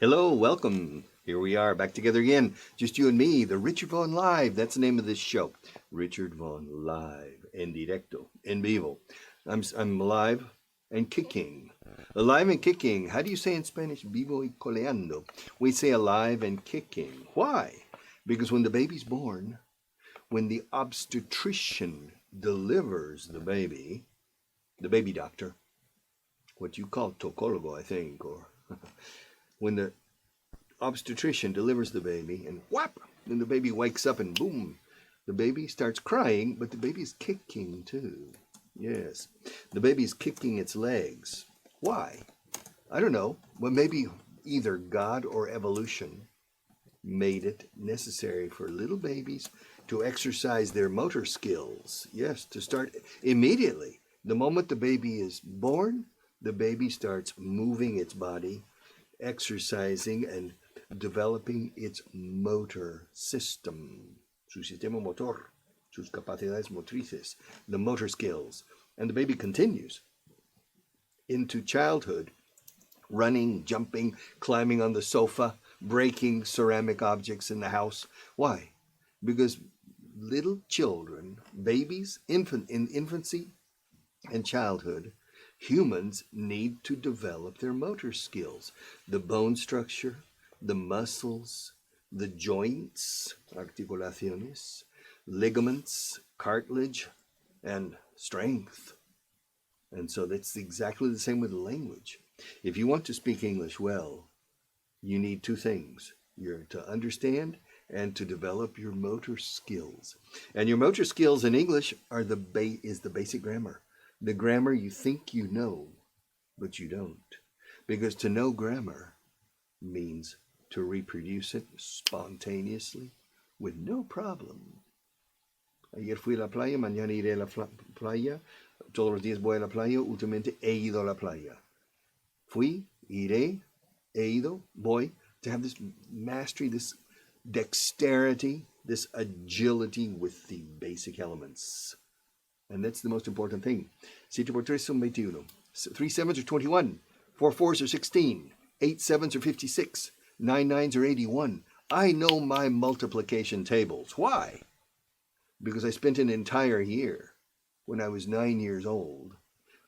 Hello, welcome. Here we are back together again. Just you and me, the Richard Vaughan Live. That's the name of this show. Richard Vaughan Live, en directo, en vivo. I'm alive and kicking. Alive and kicking. How do you say in Spanish? Vivo y coleando. We say alive and kicking. Why? Because when the baby's born, when the obstetrician delivers the baby doctor, what you call tocólogo, I think, or when the obstetrician delivers the baby and whap, then the baby wakes up and boom, the baby starts crying, but the baby's kicking too. Yes, the baby's kicking its legs. Why? I don't know. Well, maybe either God or evolution made it necessary for little babies to exercise their motor skills. Yes, to start immediately. The moment the baby is born, the baby starts moving its body, exercising and developing its motor system, su sistema motor, sus capacidades motrices, the motor skills. And the baby continues into childhood, running, jumping, climbing on the sofa, breaking ceramic objects in the house. Why? Because little children, babies, in infancy and childhood, humans need to develop their motor skills, the bone structure, the muscles, the joints, articulaciones, ligaments, cartilage, and strength. And so that's exactly the same with the language. If you want to speak English well, you need two things. You're to understand and to develop your motor skills. And your motor skills in English are the basic grammar. The grammar you think you know, but you don't. Because to know grammar means to reproduce it spontaneously with no problem. Ayer fui a la playa, mañana iré a la playa. Todos los días voy a la playa, últimamente he ido a la playa. Fui, iré, he ido, voy. To have this mastery, this dexterity, this agility with the basic elements. And that's the most important thing. 7 por 3 son 21. 3 sevens are 21. 4 fours are 16. 8 sevens are 56. 9 nines are 81. I know my multiplication tables. Why? Because I spent an entire year when I was 9 years old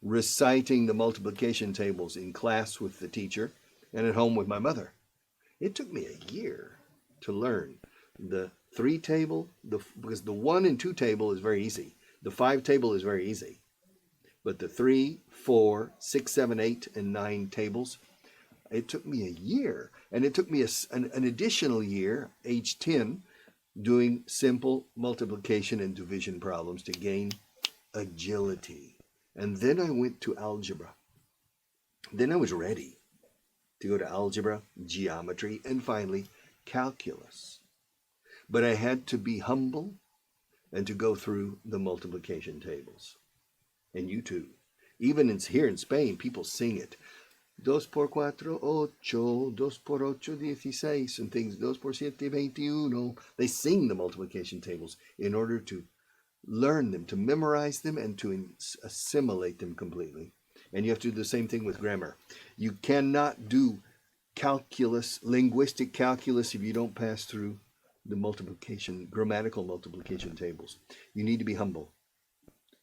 reciting the multiplication tables in class with the teacher and at home with my mother. It took me a year to learn the 3 table, because the 1 and 2 table is very easy. The 5 table is very easy. But the 3, 4, 6, 7, 8, and 9 tables, it took me a year. And it took me an additional year, age 10, doing simple multiplication and division problems to gain agility. And then I went to algebra. Then I was ready to go to algebra, geometry, and finally calculus. But I had to be humble and to go through the multiplication tables. And you too. Even here in Spain, people sing it. 2 por 4, 8, 2 por 8, 16, and things, 2 por 7, 21. They sing the multiplication tables in order to learn them, to memorize them, and to assimilate them completely. And you have to do the same thing with grammar. You cannot do calculus, linguistic calculus, if you don't pass through the grammatical multiplication tables. You need to be humble.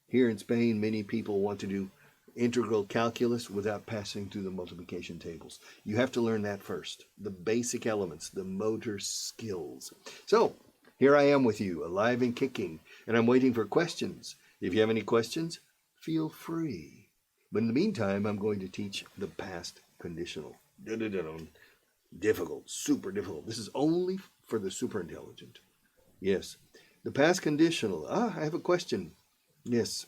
Here in Spain, many people want to do integral calculus without passing through the multiplication tables. You have to learn that first, the basic elements, the motor skills. So, here I am with you, alive and kicking, and I'm waiting for questions. If you have any questions, feel free. But in the meantime, I'm going to teach the past conditional. Difficult, super difficult. This is only for the super intelligent. Yes, the past conditional. I have a question. Yes.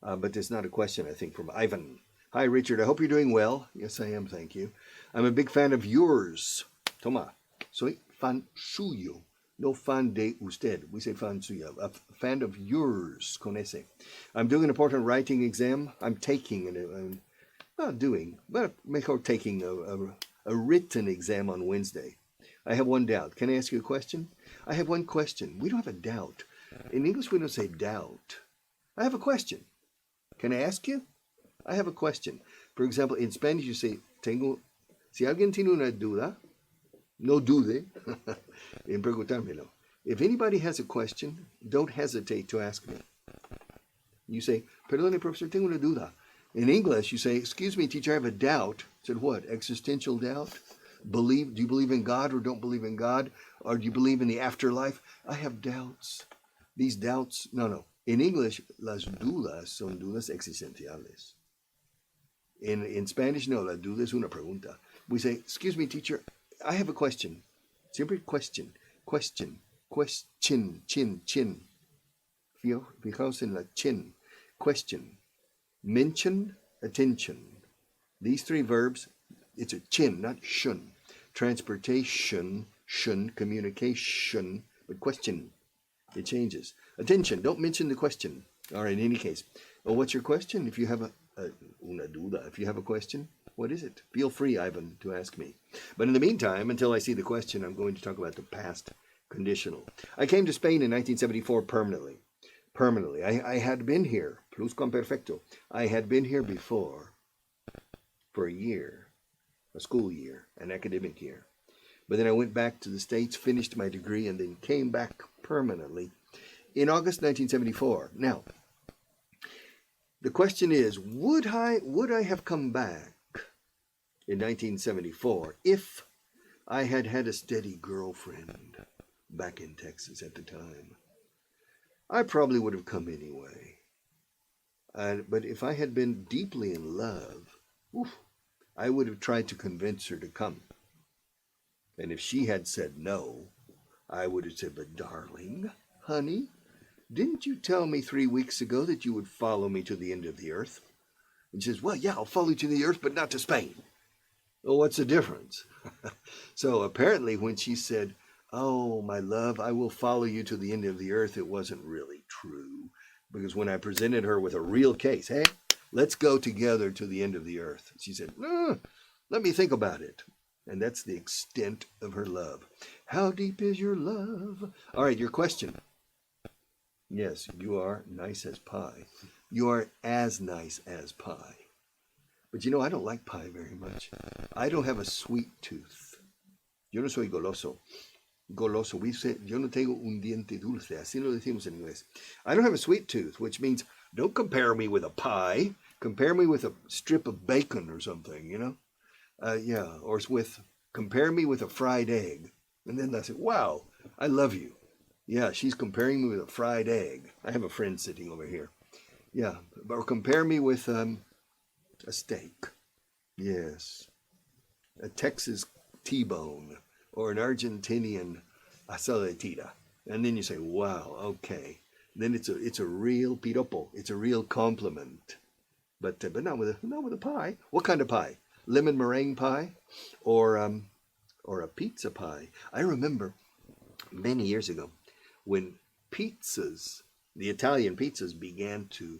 But it's not a question, I think, from Ivan. Hi, Richard. I hope you're doing well. Yes, I am. Thank you. I'm a big fan of yours. Toma. Soy fan suyo. No fan de usted. We say fan suyo. A fan of yours, con ese. I'm doing an important writing exam. I'm taking, mejor taking a written exam on Wednesday. I have one doubt. Can I ask you a question? I have one question. We don't have a doubt. In English, we don't say doubt. I have a question. Can I ask you? I have a question. For example, in Spanish, you say, tengo Si alguien tiene una duda, no dude en preguntármelo. If anybody has a question, don't hesitate to ask me. You say, perdone, professor, tengo una duda. In English, you say, excuse me, teacher, I have a doubt. I said, what? Existential doubt? Do you believe in God or don't believe in God? Or do you believe in the afterlife? I have doubts. These doubts, no. In English, las dudas son dudas existenciales. In Spanish, no, la duda es una pregunta. We say, excuse me, teacher, I have a question. Siempre question. Chin. Fijaos en la chin. Question. Mention, attention. These three verbs, it's a chin, not shun. Transportation, shun, communication, but question, it changes. Attention, don't mention the question. All right, in any case. Well, what's your question? If you have una duda, if you have a question, what is it? Feel free, Ivan, to ask me. But in the meantime, until I see the question, I'm going to talk about the past conditional. I came to Spain in 1974 permanently. I had been here, pluscuamperfecto. I had been here before for a year, a school year, an academic year. But then I went back to the States, finished my degree, and then came back permanently in August 1974. Now, the question is, would I have come back in 1974 if I had had a steady girlfriend back in Texas at the time? I probably would have come anyway. But if I had been deeply in love, I would have tried to convince her to come. And if she had said no, I would have said, but darling, honey, didn't you tell me 3 weeks ago that you would follow me to the end of the earth? And she says, well, yeah, I'll follow you to the earth, but not to Spain. Well, what's the difference? So apparently when she said, oh, my love, I will follow you to the end of the earth, it wasn't really true. Because when I presented her with a real case, hey, let's go together to the end of the earth, she said, let me think about it. And that's the extent of her love. How deep is your love? All right, your question. Yes, you are nice as pie. You are as nice as pie. But you know, I don't like pie very much. I don't have a sweet tooth. Yo no soy goloso. Goloso. We say, yo no tengo un diente dulce. Así lo decimos en inglés. I don't have a sweet tooth, which means don't compare me with a pie. Compare me with a strip of bacon or something, you know? Or compare me with a fried egg. And then I say, wow, I love you. Yeah, she's comparing me with a fried egg. I have a friend sitting over here. Yeah, or compare me with a steak. Yes. A Texas T-bone or an Argentinian asada de tira. And then you say, wow, okay. Then it's a real piropo. It's a real compliment. But not with a pie. What kind of pie? Lemon meringue pie or a pizza pie. I remember many years ago when pizzas, the Italian pizzas began to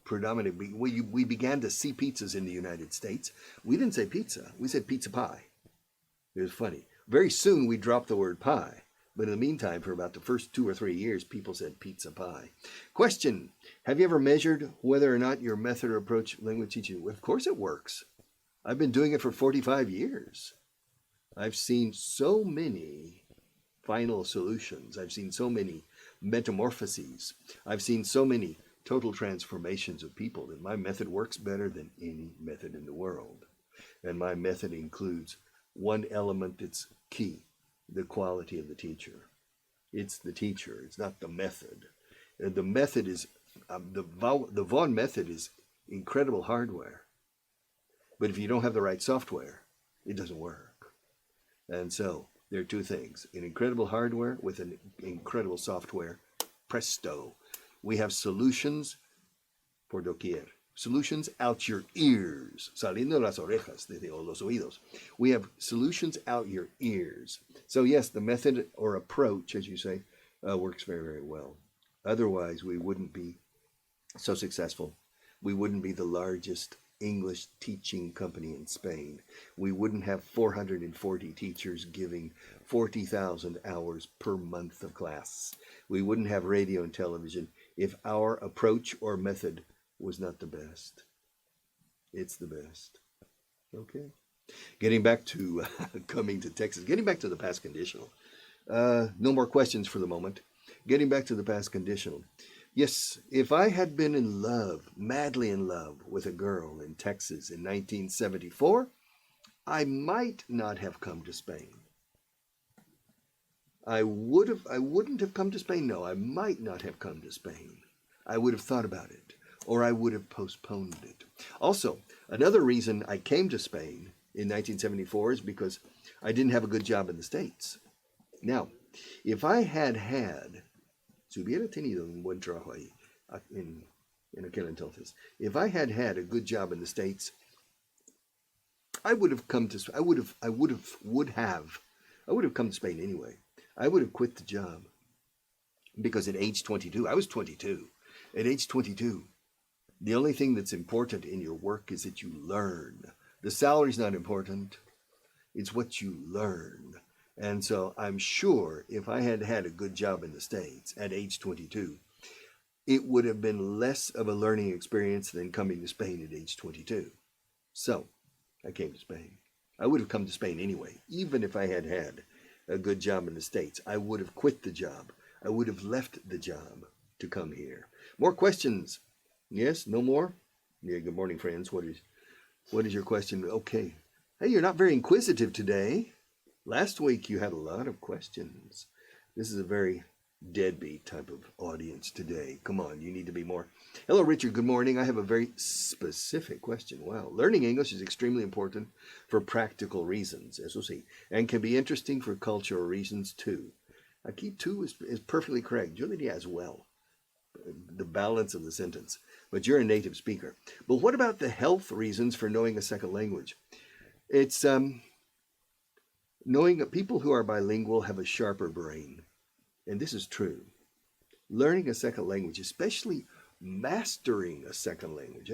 predominate. We began to see pizzas in the United States. We didn't say pizza. We said pizza pie. It was funny. Very soon we dropped the word pie. But in the meantime, for about the first 2 or 3 years, people said pizza pie. Question. Have you ever measured whether or not your method or approach language teaching? Well, of course it works. I've been doing it for 45 years. I've seen so many final solutions. I've seen so many metamorphoses. I've seen so many total transformations of people that my method works better than any method in the world. And my method includes one element that's key, the quality of the teacher. It's the teacher. It's not the method. The method is, the Vaughan method is incredible hardware. But if you don't have the right software, it doesn't work. And so there are two things, an incredible hardware with an incredible software. Presto. We have solutions por doquier. Solutions out your ears, saliendo las orejas, o los oídos. We have solutions out your ears. So yes, the method or approach, as you say, works very, very well. Otherwise, we wouldn't be so successful. We wouldn't be the largest English teaching company in Spain. We wouldn't have 440 teachers giving 40,000 hours per month of class. We wouldn't have radio and television if our approach or method was not the best. It's the best. Okay. Getting back to coming to Texas, getting back to the past conditional. No more questions for the moment. Getting back to the past conditional. Yes, if I had been in love, madly in love with a girl in Texas in 1974, I might not have come to Spain. I wouldn't have come to Spain. No, I might not have come to Spain. I would have thought about it, or I would have postponed it. Also, another reason I came to Spain in 1974 is because I didn't have a good job in the States. Now, if I had, si hubiera tenido un buen trabajo ahí, en aquel entonces, if I had a good job in the States, I would have come to, I would have come to Spain anyway. I would have quit the job because at age 22, I was 22. At age 22, the only thing that's important in your work is that you learn. The salary's not important. It's what you learn. And so I'm sure if I had had a good job in the States at age 22, it would have been less of a learning experience than coming to Spain at age 22. So I came to Spain. I would have come to Spain anyway, even if I had had a good job in the States. I would have quit the job. I would have left the job to come here. More questions? Yes? No more? Yeah, good morning, friends. What is your question? Okay. Hey, you're not very inquisitive today. Last week you had a lot of questions. This is a very deadbeat type of audience today. Come on, you need to be more. Hello, Richard. Good morning. I have a very specific question. Wow. Learning English is extremely important for practical reasons, eso sí, and can be interesting for cultural reasons too. Aquí too is perfectly correct. Yo diría as well. The balance of the sentence. But you're a native speaker. But what about the health reasons for knowing a second language? It's knowing that people who are bilingual have a sharper brain. And this is true. Learning a second language, especially mastering a second language,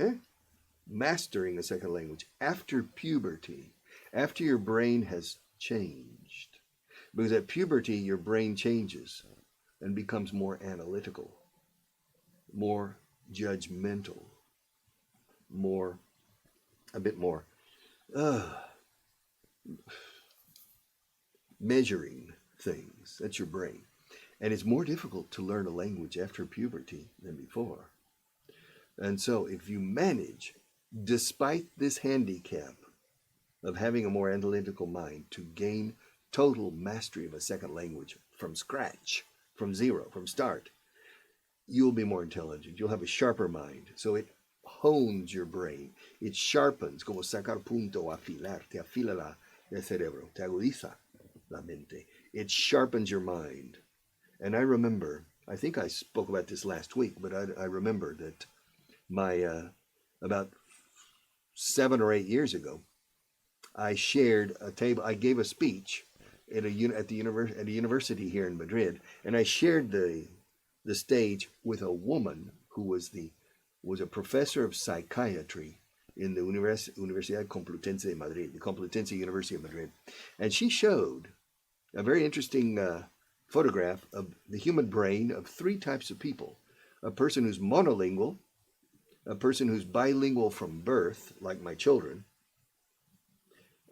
mastering a second language after puberty, after your brain has changed. Because at puberty, your brain changes and becomes more analytical, more judgmental, a bit more measuring things. That's your brain. And it's more difficult to learn a language after puberty than before. And so if you manage, despite this handicap of having a more analytical mind, to gain total mastery of a second language from scratch, from zero, from start, you'll be more intelligent. You'll have a sharper mind. So it hones your brain. It sharpens, como sacar punto, afilar, te afila el cerebro, te agudiza la mente. It sharpens your mind. And I remember, I think I spoke about this last week, but I remember that about 7 or 8 years ago, I shared a table. I gave a speech at a university here in Madrid, and I shared the stage with a woman who was a professor of psychiatry in the Universidad Complutense de Madrid, the Complutense University of Madrid, and she showed a very interesting photograph of the human brain of 3 types of people: a person who's monolingual, a person who's bilingual from birth, like my children,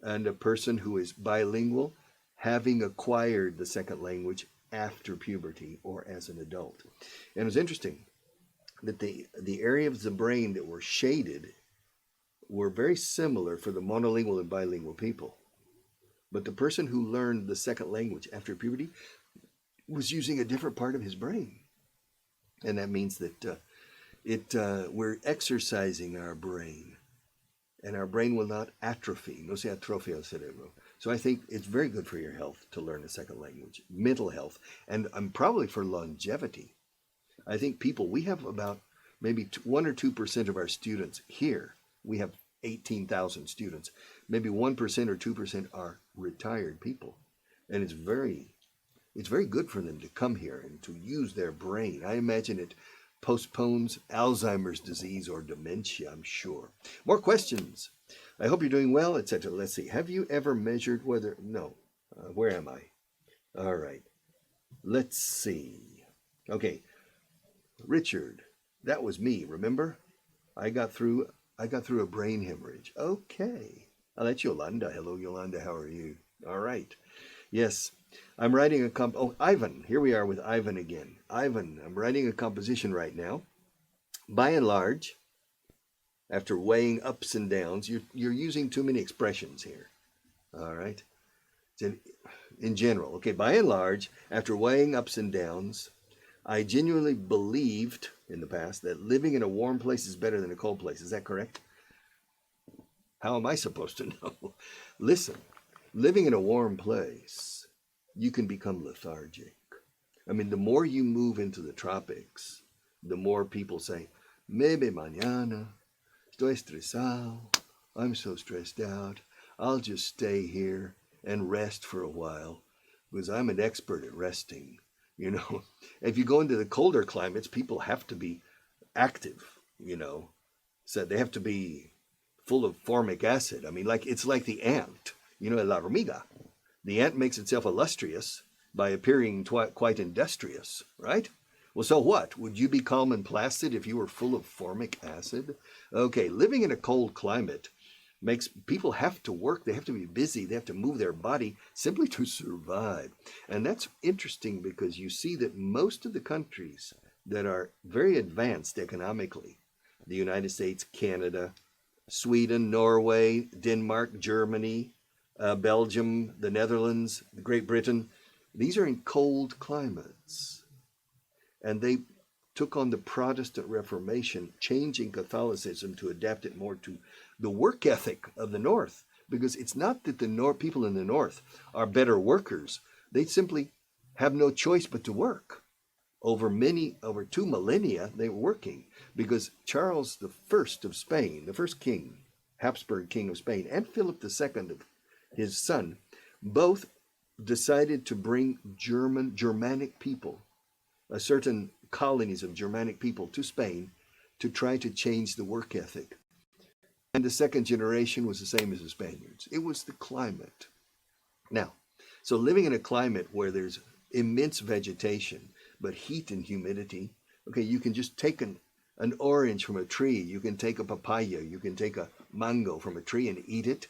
and a person who is bilingual having acquired the second language after puberty or as an adult. And it was interesting that the areas of the brain that were shaded were very similar for the monolingual and bilingual people. But the person who learned the second language after puberty was using a different part of his brain. And that means that we're exercising our brain, and our brain will not atrophy. No se atrofia el cerebro. So I think it's very good for your health to learn a second language, mental health, and probably for longevity. I think we have about maybe 1 or 2% of our students here. We have 18,000 students. Maybe 1% or 2% are retired people, and it's very good for them to come here and to use their brain. I imagine it postpones Alzheimer's disease or dementia, I'm sure. More questions. I hope you're doing well, etc. Let's see. Have you ever measured whether... No. Where am I? All right. Let's see. Okay. Richard, that was me, remember? I got through a brain hemorrhage. Okay. Oh, that's Yolanda. Hello, Yolanda. How are you? All right. Yes, I'm writing a Oh, Ivan. Here we are with Ivan again. Ivan, I'm writing a composition right now. By and large, after weighing ups and downs, you're using too many expressions here. All right. In general, okay. By and large, after weighing ups and downs, I genuinely believed in the past that living in a warm place is better than a cold place. Is that correct? How am I supposed to know? Listen, living in a warm place, you can become lethargic. I mean, the more you move into the tropics, the more people say, maybe mañana, estoy estresado, I'm so stressed out, I'll just stay here and rest for a while because I'm an expert at resting. You know, if you go into the colder climates, people have to be active, you know, so they have to be full of formic acid. I mean, like it's like the ant, you know, la hormiga. The ant makes itself illustrious by appearing quite industrious, right? Well, so what? Would you be calm and placid if you were full of formic acid? Okay, living in a cold climate makes people have to work. They have to be busy. They have to move their body simply to survive. And that's interesting because you see that most of the countries that are very advanced economically, the United States, Canada, Sweden, Norway, Denmark, Germany, Belgium, the Netherlands, Great Britain, these are in cold climates. And they took on the Protestant Reformation, changing Catholicism to adapt it more to the work ethic of the North. Because it's not that the people in the North are better workers. They simply have no choice but to work. Over 2 millennia, they were working because Charles I of Spain, the first king, Habsburg king of Spain, and Philip II, his son, both decided to bring Germanic people, certain colonies of Germanic people to Spain to try to change the work ethic. And the second generation was the same as the Spaniards. It was the climate. Now, so living in a climate where there's immense vegetation, but heat and humidity, okay, you can just take an orange from a tree, you can take a papaya, you can take a mango from a tree and eat it,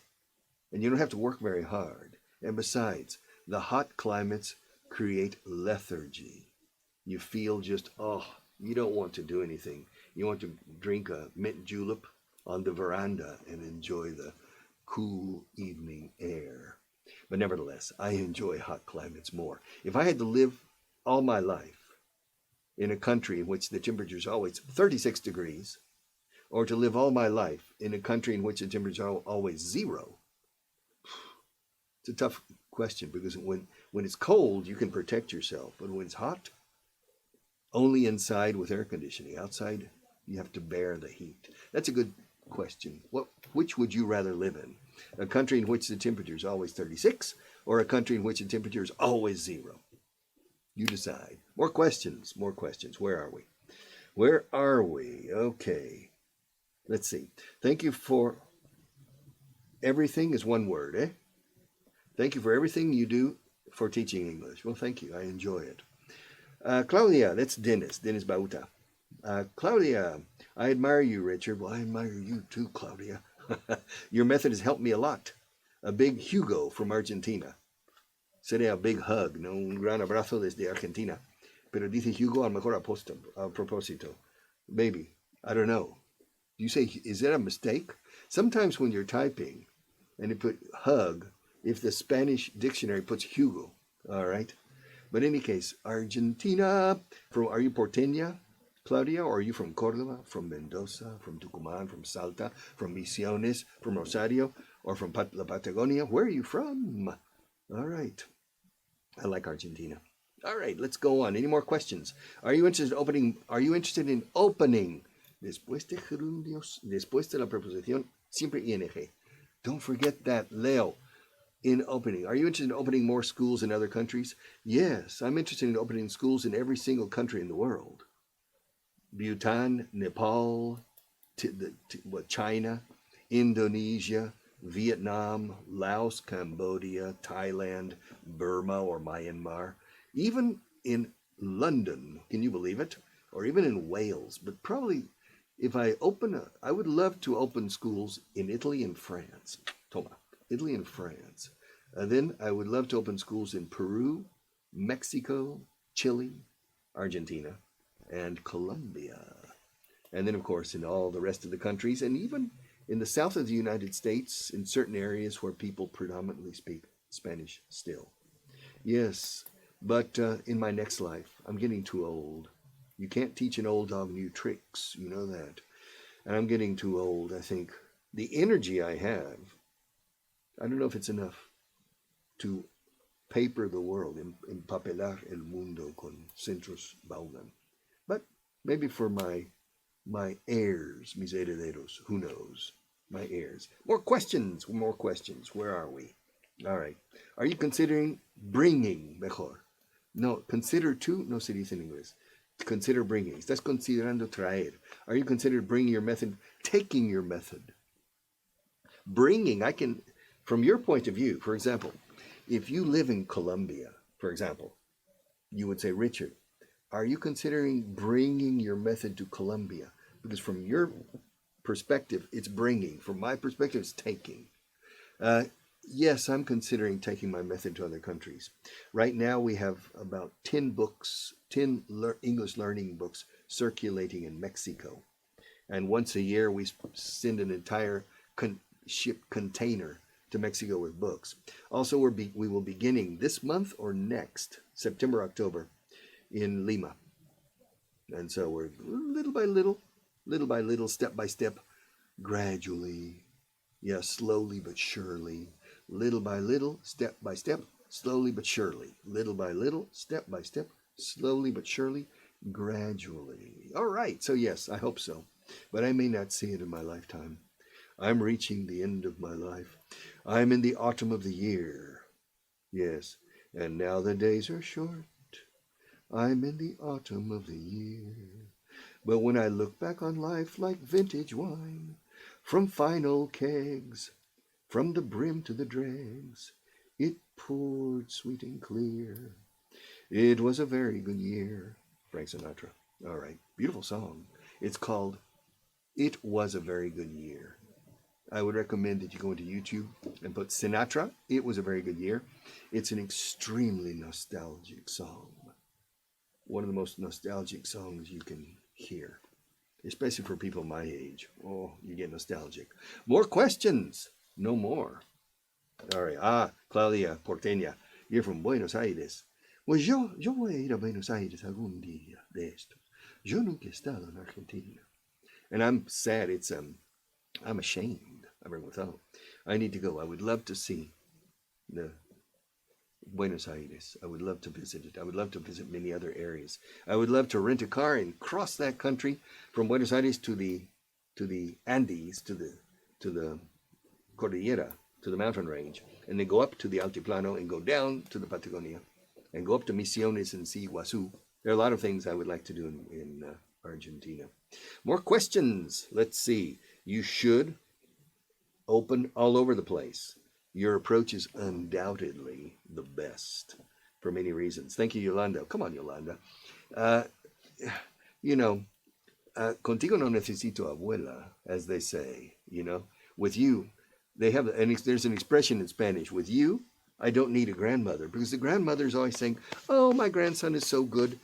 and you don't have to work very hard. And besides, the hot climates create lethargy. You feel just, oh, you don't want to do anything. You want to drink a mint julep on the veranda and enjoy the cool evening air. But nevertheless, I enjoy hot climates more. If I had to live all my life in a country in which the temperature is always 36 degrees, or to live all my life in a country in which the temperature is always zero, it's a tough question because when it's cold, you can protect yourself. But when it's hot, only inside with air conditioning. Outside, you have to bear the heat. That's a good question. Which would you rather live in? A country in which the temperature is always 36 or a country in which the temperature is always zero? You decide. More questions. Where are we? Where are we? Okay. Let's see. Thank you for everything is one word, eh? Thank you for everything you do for teaching English. Well, thank you. I enjoy it. Claudia, that's Dennis Bauta. Claudia, I admire you, Richard. Well, I admire you too, Claudia. Your method has helped me a lot. A big Hugo from Argentina. Sería a big hug, ¿no? Un gran abrazo desde Argentina. Pero dice Hugo, a lo mejor a propósito. Maybe. I don't know. Do you say, is that a mistake? Sometimes when you're typing and you put hug, if the Spanish dictionary puts Hugo, all right? But in any case, Argentina, are you porteña, Claudia, or are you from Córdoba, from Mendoza, from Tucumán, from Salta, from Misiones, from Rosario, or from La Patagonia? Where are you from? All right. I like Argentina. All right, let's go on. Any more questions? Are you interested in opening? Después de gerundios, después de la preposición, siempre ing. Don't forget that, Leo. In opening. Are you interested in opening more schools in other countries? Yes, I'm interested in opening schools in every single country in the world. Bhutan, Nepal, China, Indonesia, Vietnam, Laos, Cambodia, Thailand, Burma or Myanmar, even in London, can you believe it? Or even in Wales, but probably if I would love to open schools in Italy and France. Toma. Italy and France. Then I would love to open schools in Peru, Mexico, Chile, Argentina, and Colombia. And then, of course, in all the rest of the countries, and even in the south of the United States, in certain areas where people predominantly speak Spanish still. Yes, but in my next life, I'm getting too old. You can't teach an old dog new tricks, you know that. And I'm getting too old, I think. The energy I have, I don't know if it's enough to paper the world, empapelar el mundo con centros Vaughan. But maybe for my heirs, mis herederos, who knows? My heirs. More questions, more questions. Where are we? All right. Are you considering bringing mejor? No, consider to, no se dice en inglés. Consider bringing. Estás considerando traer. Are you considering bringing your method, taking your method? Bringing, I can, from your point of view, for example, if you live in Colombia, for example, you would say, Richard, are you considering bringing your method to Colombia? Because from your perspective, it's bringing. From my perspective, it's taking. Yes, I'm considering taking my method to other countries. Right now, we have about 10 books, 10 English learning books circulating in Mexico. And once a year, we send an entire ship container to Mexico with books. Also, we will be beginning this month or next, September, October, in Lima. And so we're little by little, step by step, gradually, slowly but surely, little by little, step by step, slowly but surely, little by little, step by step, slowly but surely, gradually. All right, so yes, I hope so, but I may not see it in my lifetime. I'm reaching the end of my life. I'm in the autumn of the year. Yes, and now the days are short. I'm in the autumn of the year. But when I look back on life like vintage wine, from fine old kegs, from the brim to the dregs, it poured sweet and clear. It was a very good year. Frank Sinatra. All right, beautiful song. It's called It Was a Very Good Year. I would recommend that you go into YouTube and put Sinatra, It Was a Very Good Year. It's an extremely nostalgic song. One of the most nostalgic songs you can hear, especially for people my age. Oh, you get nostalgic. More questions. No more. All right. Claudia Porteña, you're from Buenos Aires. Pues yo voy a ir a Buenos Aires algún día de estos. Yo nunca he estado en Argentina. And I'm sad. I'm ashamed. I bring without. I need to go. I would love to see the Buenos Aires. I would love to visit it. I would love to visit many other areas. I would love to rent a car and cross that country from Buenos Aires to the Andes, to the Cordillera, to the mountain range, and then go up to the Altiplano and go down to the Patagonia and go up to Misiones and see Iguazu. There are a lot of things I would like to do in Argentina. More questions. Let's see. You should open all over the place. Your approach is undoubtedly the best for many reasons. Thank you, Yolanda. Come on, Yolanda. Contigo no necesito abuela, as they say, With you, there's an expression in Spanish. With you, I don't need a grandmother, because the grandmother's always saying, oh, my grandson is so good.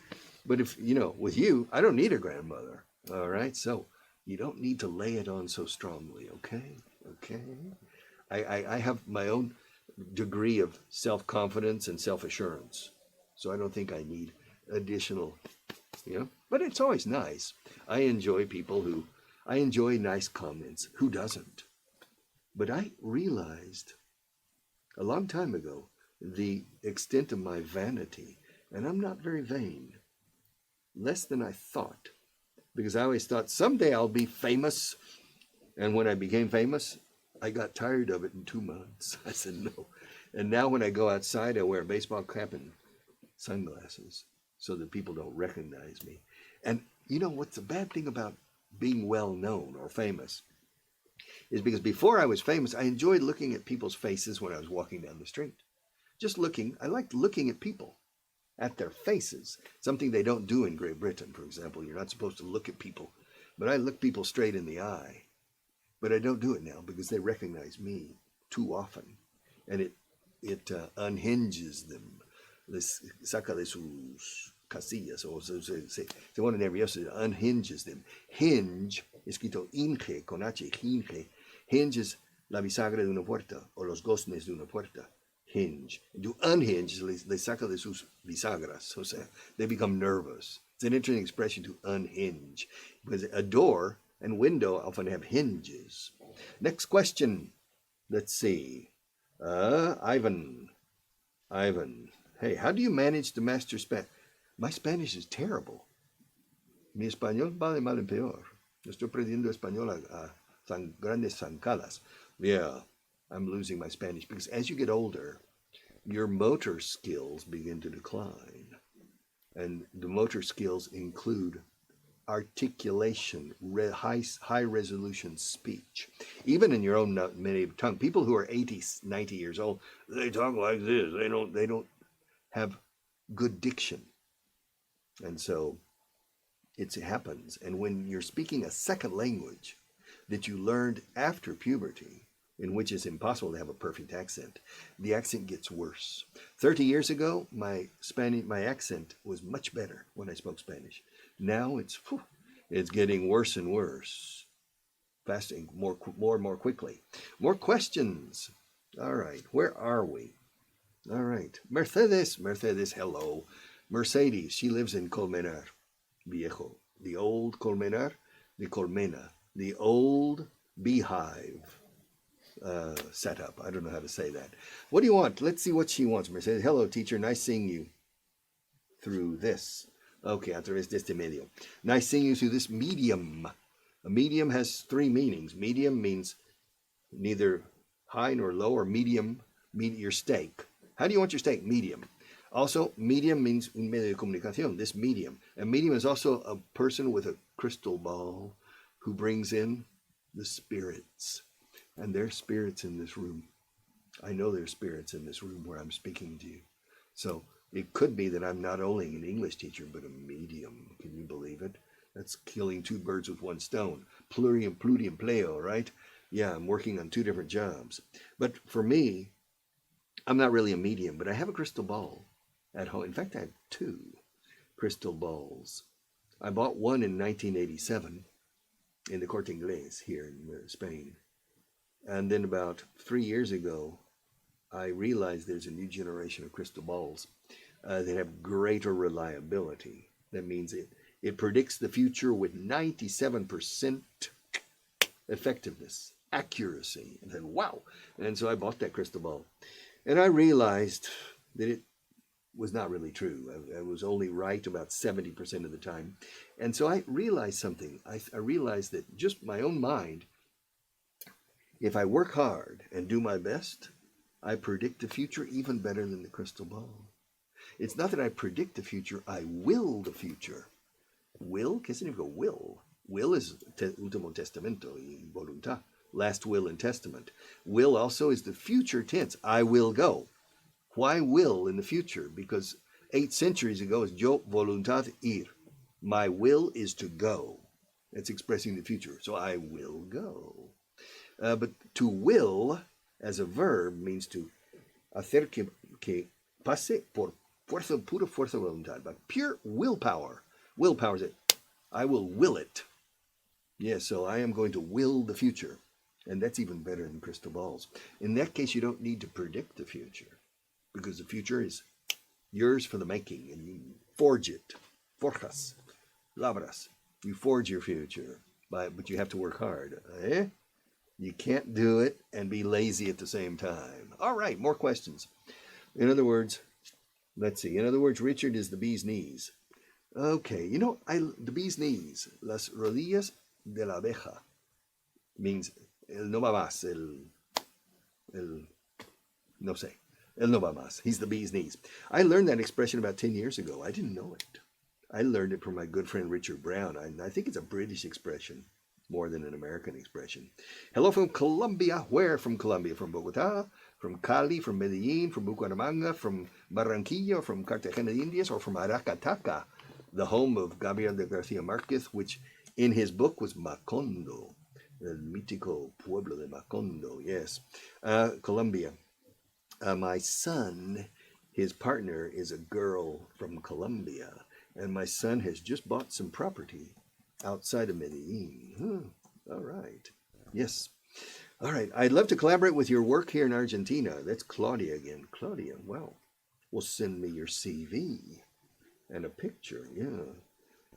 But with you, I don't need a grandmother. All right. So you don't need to lay it on so strongly. Okay. I have my own degree of self-confidence and self-assurance. So I don't think I need additional, but it's always nice. I enjoy nice comments. Who doesn't? But I realized a long time ago the extent of my vanity, and I'm not very vain, less than I thought, because I always thought someday I'll be famous. And when I became famous, I got tired of it in 2 months. I said no. And now when I go outside, I wear a baseball cap and sunglasses so that people don't recognize me. And what's the bad thing about being well known or famous is because before I was famous, I enjoyed looking at people's faces when I was walking down the street. Just looking. I liked looking at people, at their faces, something they don't do in Great Britain, for example. You're not supposed to look at people. But I look people straight in the eye. But I don't do it now because they recognize me. too often, and it unhinges them, les saca de sus casillas, o se pone nervioso, it unhinges them. Hinge, escrito inge, con H, hinge, hinges la bisagra de una puerta, o los goznes de una puerta. Hinge. To unhinge, les saca de sus bisagras, o sea, they become nervous. It's an interesting expression, to unhinge, because a door and window often have hinges. Next question. Let's see. Ivan. Hey, how do you manage to master Spanish? My Spanish is terrible. Mi español va de mal en peor. Estoy aprendiendo español a grandes zancadas. Yeah, I'm losing my Spanish because as you get older, your motor skills begin to decline. And the motor skills include articulation, high resolution speech. Even in your own native tongue, people who are 80, 90 years old, they talk like this. They don't have good diction. And so it happens. And when you're speaking a second language that you learned after puberty, in which it's impossible to have a perfect accent, the accent gets worse. 30 years ago, my accent was much better when I spoke Spanish. Now it's getting worse and worse, fasting more and more quickly. More questions. All right, where are we? All right, Mercedes, hello. Mercedes, she lives in Colmenar Viejo, the old Colmenar, the Colmena, the old beehive setup. I don't know how to say that. What do you want? Let's see what she wants. Mercedes, hello, teacher. Nice seeing you through this. Okay, a través de este medio. Nice seeing you through this medium. A medium has three meanings. Medium means neither high nor low, or medium, your steak. How do you want your steak? Medium. Also, medium means un medio de comunicación, this medium. A medium is also a person with a crystal ball who brings in the spirits. And there's spirits in this room. I know there's spirits in this room where I'm speaking to you. So it could be that I'm not only an English teacher, but a medium. Can you believe it? That's killing two birds with one stone. Pluriempleo, right? Yeah, I'm working on two different jobs. But for me, I'm not really a medium, but I have a crystal ball at home. In fact, I have two crystal balls. I bought one in 1987 in the Corte Inglés here in Spain. And then about 3 years ago, I realized there's a new generation of crystal balls that have greater reliability. That means it predicts the future with 97% effectiveness, accuracy. And then, wow. And so I bought that crystal ball. And I realized that it was not really true. I was only right about 70% of the time. And so I realized something. I realized that just my own mind, if I work hard and do my best, I predict the future even better than the crystal ball. It's not that I predict the future, I will the future. Will? ¿Qué significa will? Will is último testamento y voluntad, last will and testament. Will also is the future tense. I will go. Why will in the future? Because 8 centuries ago is yo voluntad ir. My will is to go. It's expressing the future. So I will go. But to will as a verb means to hacer que pase por fuerza, pura fuerza de voluntad, by pure willpower. Willpower is it. I will will it. Yeah, so I am going to will the future. And that's even better than crystal balls. In that case, you don't need to predict the future, because the future is yours for the making, and you forge it. Forjas, labras. You forge your future, but you have to work hard. You can't do it and be lazy at the same time. All right, more questions. In other words, let's see. In other words, Richard is the bee's knees. Okay, the bee's knees, las rodillas de la abeja, means el no va más, el no sé, el no va más. He's the bee's knees. I learned that expression about 10 years ago. I didn't know it. I learned it from my good friend Richard Brown. I think it's a British expression more than an American expression. Hello from Colombia. Where from Colombia? From Bogotá, from Cali, from Medellín, from Bucaramanga, from Barranquilla, from Cartagena de Indias, or from Aracataca, the home of Gabriel de Garcia Marquez, which in his book was Macondo. El mítico pueblo de Macondo, yes. Colombia. My son, his partner is a girl from Colombia, and my son has just bought some property outside of Medellin. All right. Yes. All right. I'd love to collaborate with your work here in Argentina. That's Claudia again. Claudia, well, will send me your CV and a picture. Yeah.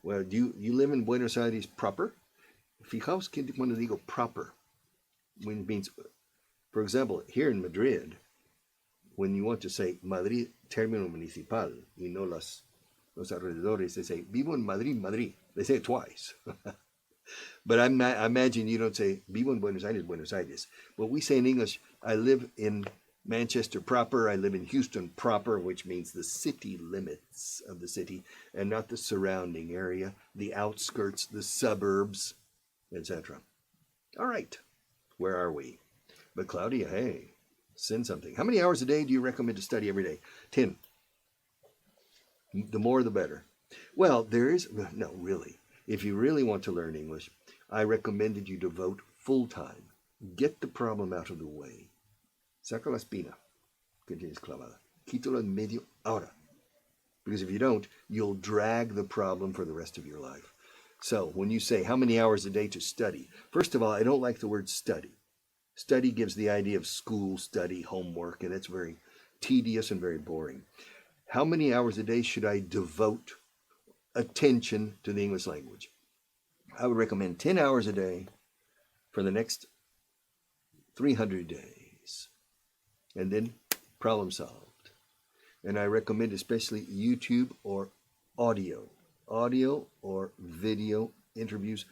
Well, do you live in Buenos Aires proper? Fijaos que cuando digo proper, when it means, for example, here in Madrid, when you want to say Madrid término municipal y no los alrededores, they say vivo en Madrid, Madrid. They say it twice. But I imagine you don't say vivo en Buenos Aires, Buenos Aires. But we say in English, I live in Manchester proper, I live in Houston proper, which means the city limits of the city and not the surrounding area, the outskirts, the suburbs, etc. All right, where are we? But Claudia, hey, send something. How many hours a day do you recommend to study every day? 10. The more the better. Well, no, really. If you really want to learn English, I recommend that you devote full time. Get the problem out of the way. Saca la espina que tienes clavada. Quítalo en medio ahora. Because if you don't, you'll drag the problem for the rest of your life. So when you say how many hours a day to study, first of all, I don't like the word study. Study gives the idea of school study, homework, and it's very tedious and very boring. How many hours a day should I devote attention to the English language? I would recommend 10 hours a day for the next 300 days. And then problem solved. And I recommend especially YouTube or audio or video interviews.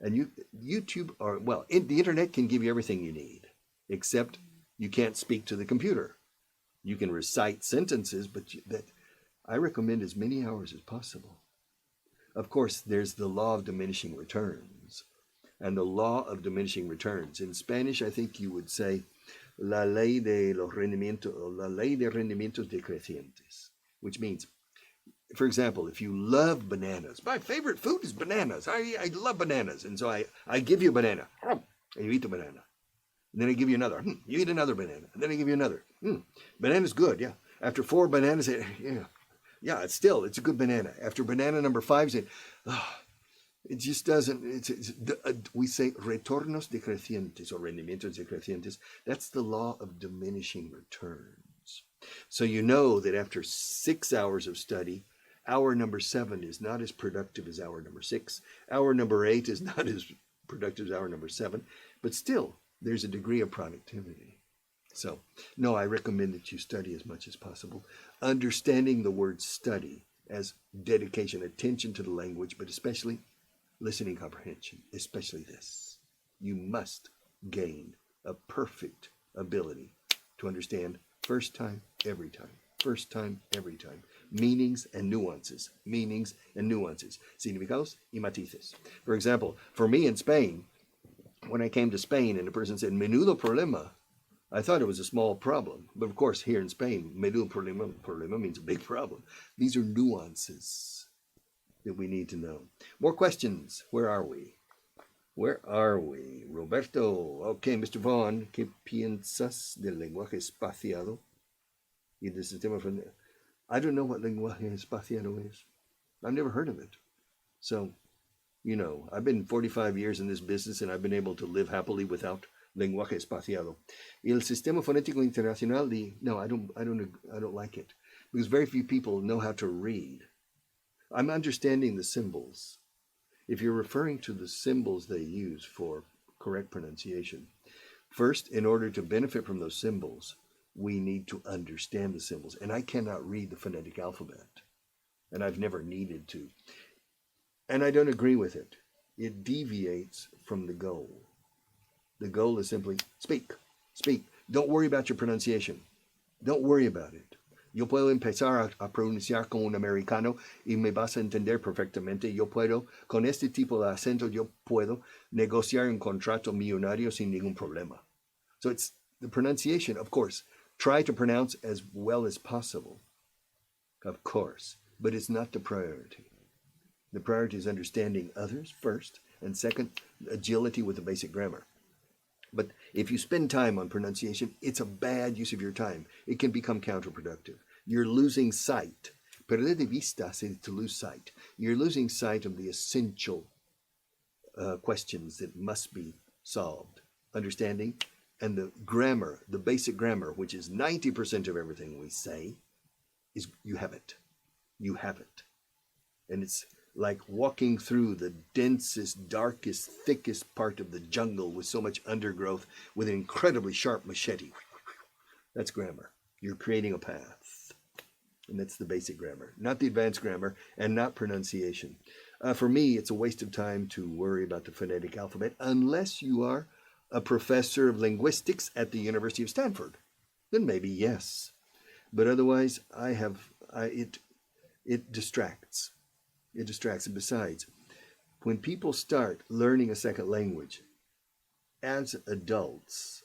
And YouTube the internet can give you everything you need, except you can't speak to the computer. You can recite sentences, but I recommend as many hours as possible. Of course, there's the law of diminishing returns. And the law of diminishing returns. In Spanish, I think you would say la ley de los rendimientos, or la ley de rendimientos decrecientes, which means, for example, if you love bananas, my favorite food is bananas. I love bananas. And so I give you a banana, and you eat the banana. And then I give you another. You eat another banana. And then I give you another. Banana's good, yeah. After 4 bananas, yeah, it's a good banana. After banana number 5, it just doesn't, we say retornos decrecientes or rendimientos decrecientes. That's the law of diminishing returns. So you know that after 6 hours of study, hour number 7 is not as productive as hour number 6. Hour number 8 is not as productive as hour number 7. But still, there's a degree of productivity. So, no, I recommend that you study as much as possible. Understanding the word study as dedication, attention to the language, but especially listening comprehension, especially this. You must gain a perfect ability to understand first time, every time. First time, every time. Meanings and nuances. Meanings and nuances. Significados y matices. For example, for me in Spain, when I came to Spain and the person said, menudo problema, I thought it was a small problem. But of course, here in Spain, menudo problema means a big problem. These are nuances that we need to know. More questions. Where are we? Roberto. Okay, Mr. Vaughan, ¿qué piensas del lenguaje espaciado y del sistema fonetico? I don't know what lenguaje espaciado is. I've never heard of it. So, I've been 45 years in this business and I've been able to live happily without lenguaje espaciado. Y el sistema fonético internacional, no, I don't like it because very few people know how to read. I'm understanding the symbols. If you're referring to the symbols they use for correct pronunciation, first, in order to benefit from those symbols, we need to understand the symbols. And I cannot read the phonetic alphabet. And I've never needed to. And I don't agree with it. It deviates from the goal. The goal is simply speak. Don't worry about your pronunciation. Don't worry about it. Yo puedo empezar a pronunciar como un americano y me vas a entender perfectamente. Yo puedo, con este tipo de acento, yo puedo negociar un contrato millonario sin ningún problema. So it's the pronunciation, of course. Try to pronounce as well as possible, of course, but it's not the priority. The priority is understanding others first And second, agility with the basic grammar. But if you spend time on pronunciation, it's a bad use of your time. It can become counterproductive. You're losing sight. Perder de vista is to lose sight. You're losing sight of the essential questions that must be solved. Understanding? And the grammar, the basic grammar, which is 90% of everything we say, is you have it. You have it. And it's like walking through the densest, darkest, thickest part of the jungle with so much undergrowth with an incredibly sharp machete. That's grammar. You're creating a path. And that's the basic grammar, not the advanced grammar, and not pronunciation. For me, it's a waste of time to worry about the phonetic alphabet unless you are a professor of linguistics at the University of Stanford. Then maybe yes. But otherwise, it distracts. It distracts. And besides, when people start learning a second language, as adults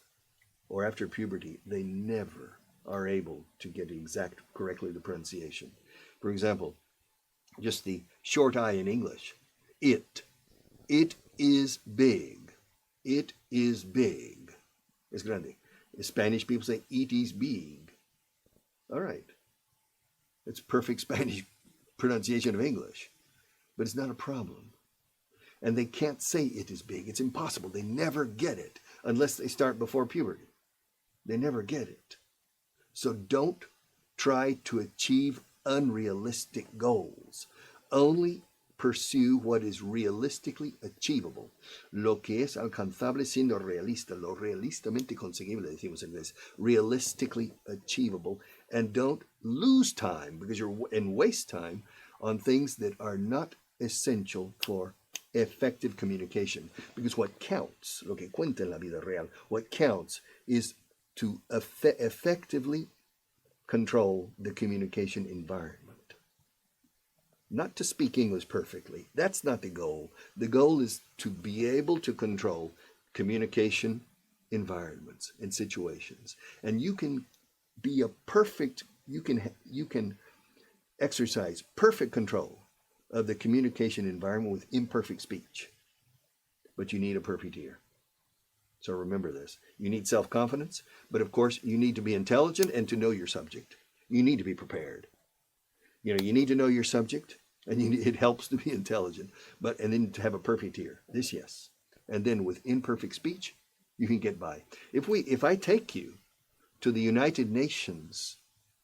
or after puberty, they never are able to get correctly the pronunciation. For example, just the short I in English. It is big. It is big. Es grande. In Spanish, people say, it is big. All right. It's perfect Spanish pronunciation of English. But it's not a problem. And they can't say it is big. It's impossible. They never get it unless they start before puberty. They never get it. So don't try to achieve unrealistic goals. Only pursue what is realistically achievable. Lo que es alcanzable siendo realista. Lo realistamente conseguible, decimos en inglés. Realistically achievable. And don't lose time and waste time on things that are not essential for effective communication. Because what counts, lo que cuenta en la vida real, what counts is to effectively control the communication environment. Not to speak English perfectly. That's not the goal. The goal is to be able to control communication environments and situations. And you can be you can exercise perfect control of the communication environment with imperfect speech. But you need a perfect ear. So remember this. You need self-confidence, but of course you need to be intelligent and to know your subject. You need to be prepared. You need to know your subject, and it helps to be intelligent, and then to have a perfect ear. This, yes. And then with imperfect speech, you can get by. If I take you to the United Nations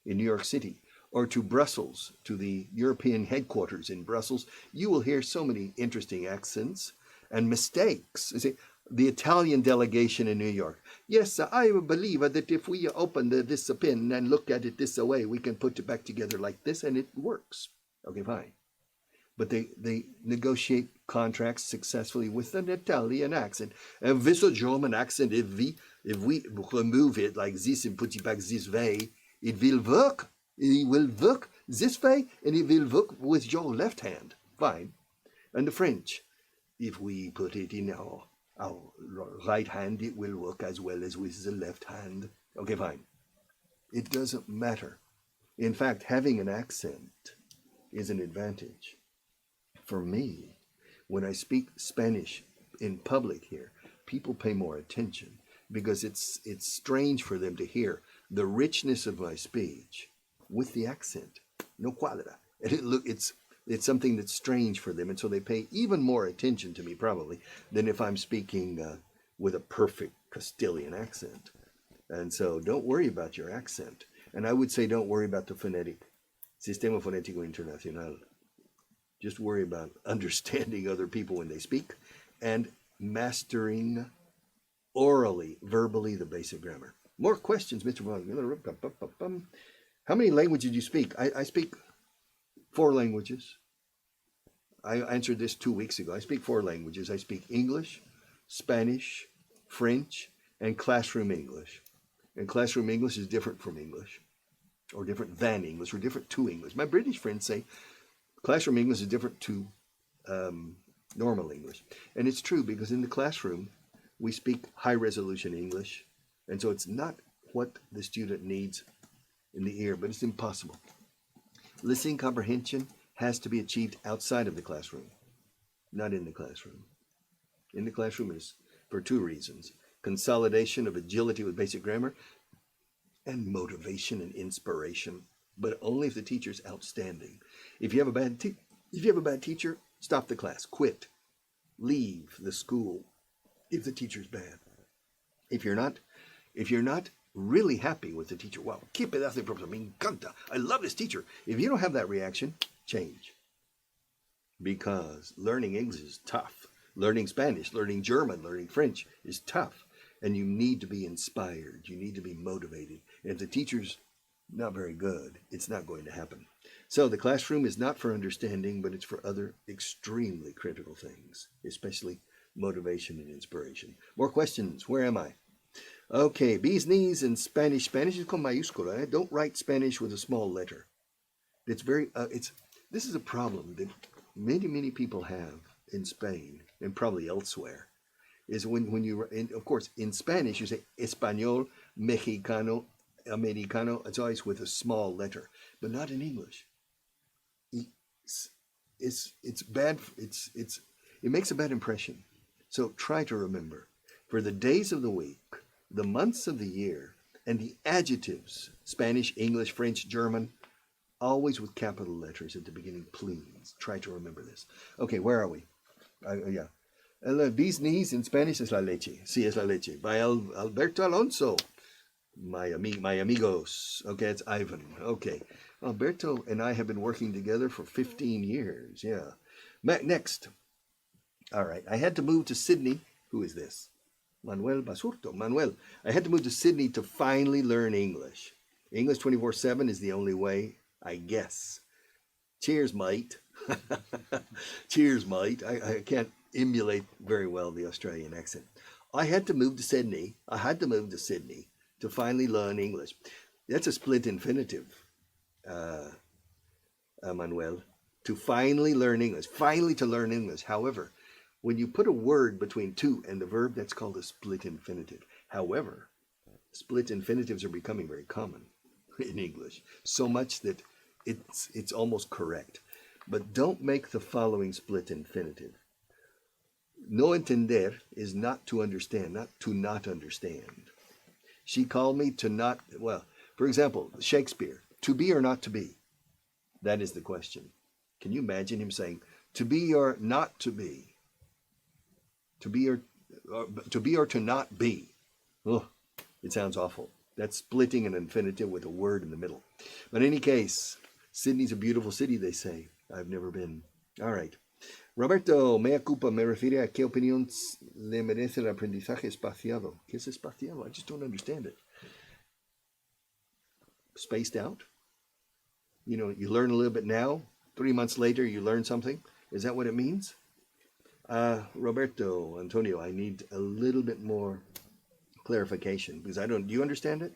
in New York City, or to Brussels, to the European headquarters in Brussels, you will hear so many interesting accents and mistakes. You see, the Italian delegation in New York. Yes, I believe that if we open this pin and look at it this way, we can put it back together like this, and it works. Okay, fine. But they negotiate contracts successfully with an Italian accent. And this German accent, if we remove it like this and put it back this way, it will work. It will work this way, and it will work with your left hand. Fine. And the French, if we put it in our right hand, it will work as well as with the left hand. Okay, fine. It doesn't matter. In fact, having an accent is an advantage. For me, when I speak Spanish in public here, people pay more attention because it's strange for them to hear the richness of my speech with the accent. No cuadra. And it's something that's strange for them, and so they pay even more attention to me probably than if I'm speaking with a perfect Castilian accent. And so don't worry about your accent. And I would say don't worry about the Sistema Fonético Internacional. Just worry about understanding other people when they speak and mastering orally, verbally, the basic grammar. More questions, Mr. Vaughan. How many languages do you speak? I speak 4 languages. I answered this 2 weeks ago. I speak 4 languages. I speak English, Spanish, French, and classroom English. And classroom English is different from English, or different than English, or different to English. My British friends say classroom English is different to normal English. And it's true, because in the classroom, we speak high-resolution English. And so it's not what the student needs in the ear, but it's impossible. Listening comprehension has to be achieved outside of the classroom, not in the classroom. in the classroom is for two reasons: consolidation of agility with basic grammar and motivation and inspiration, but only if the teacher's outstanding. If you have a bad teacher, stop the class, quit, leave the school if the teacher's bad. If you're not really happy with the teacher, wow, que pedazo de profesor, me encanta, I love this teacher. If you don't have that reaction, change. Because learning English is tough. Learning Spanish, learning German, learning French is tough. And you need to be inspired. You need to be motivated. And if the teacher's not very good, it's not going to happen. So the classroom is not for understanding, but it's for other extremely critical things, especially motivation and inspiration. More questions. Where am I? Okay, bees knees in Spanish. Spanish is con mayúscula. Don't write Spanish with a small letter. It's very. This is a problem that many people have in Spain and probably elsewhere. Is when you, of course, in Spanish you say español, mexicano, americano. It's always with a small letter, but not in English. It's bad. It makes a bad impression. So try to remember, for the days of the week, the months of the year, and the adjectives, Spanish, English, French, German, always with capital letters at the beginning, please. Try to remember this. Okay, where are we? Yeah. El bee's knees in Spanish es la leche. Sí, es la leche. By Alberto Alonso. My amigos. Okay, it's Ivan. Okay. Alberto and I have been working together for 15 years. Yeah. Next. All right. I had to move to Sydney. Who is this? Manuel Basurto. Manuel. I had to move to Sydney to finally learn English. English 24/7 is the only way, I guess. Cheers, mate. Cheers, mate. I can't emulate very well the Australian accent. I had to move to Sydney. To finally learn English. That's a split infinitive, Manuel. To finally learn English. Finally to learn English. However, when you put a word between to and the verb, that's called a split infinitive. However, split infinitives are becoming very common in English, so much that it's almost correct. But don't make the following split infinitive. No entender is not to understand, not to not understand. She called me to not, well, for example, Shakespeare, to be or not to be? That is the question. Can you imagine him saying, to be or not to be? To be or to not be? Oh, it sounds awful. That's splitting an infinitive with a word in the middle. But in any case, Sydney's a beautiful city, they say. I've never been. All right. Roberto, mea culpa, me refiere a qué opinión le merece el aprendizaje espaciado. ¿Qué es espaciado? I just don't understand it. Spaced out? You know, you learn a little bit now, 3 months later you learn something. Is that what it means? Roberto, Antonio, I need a little bit more clarification because do you understand it?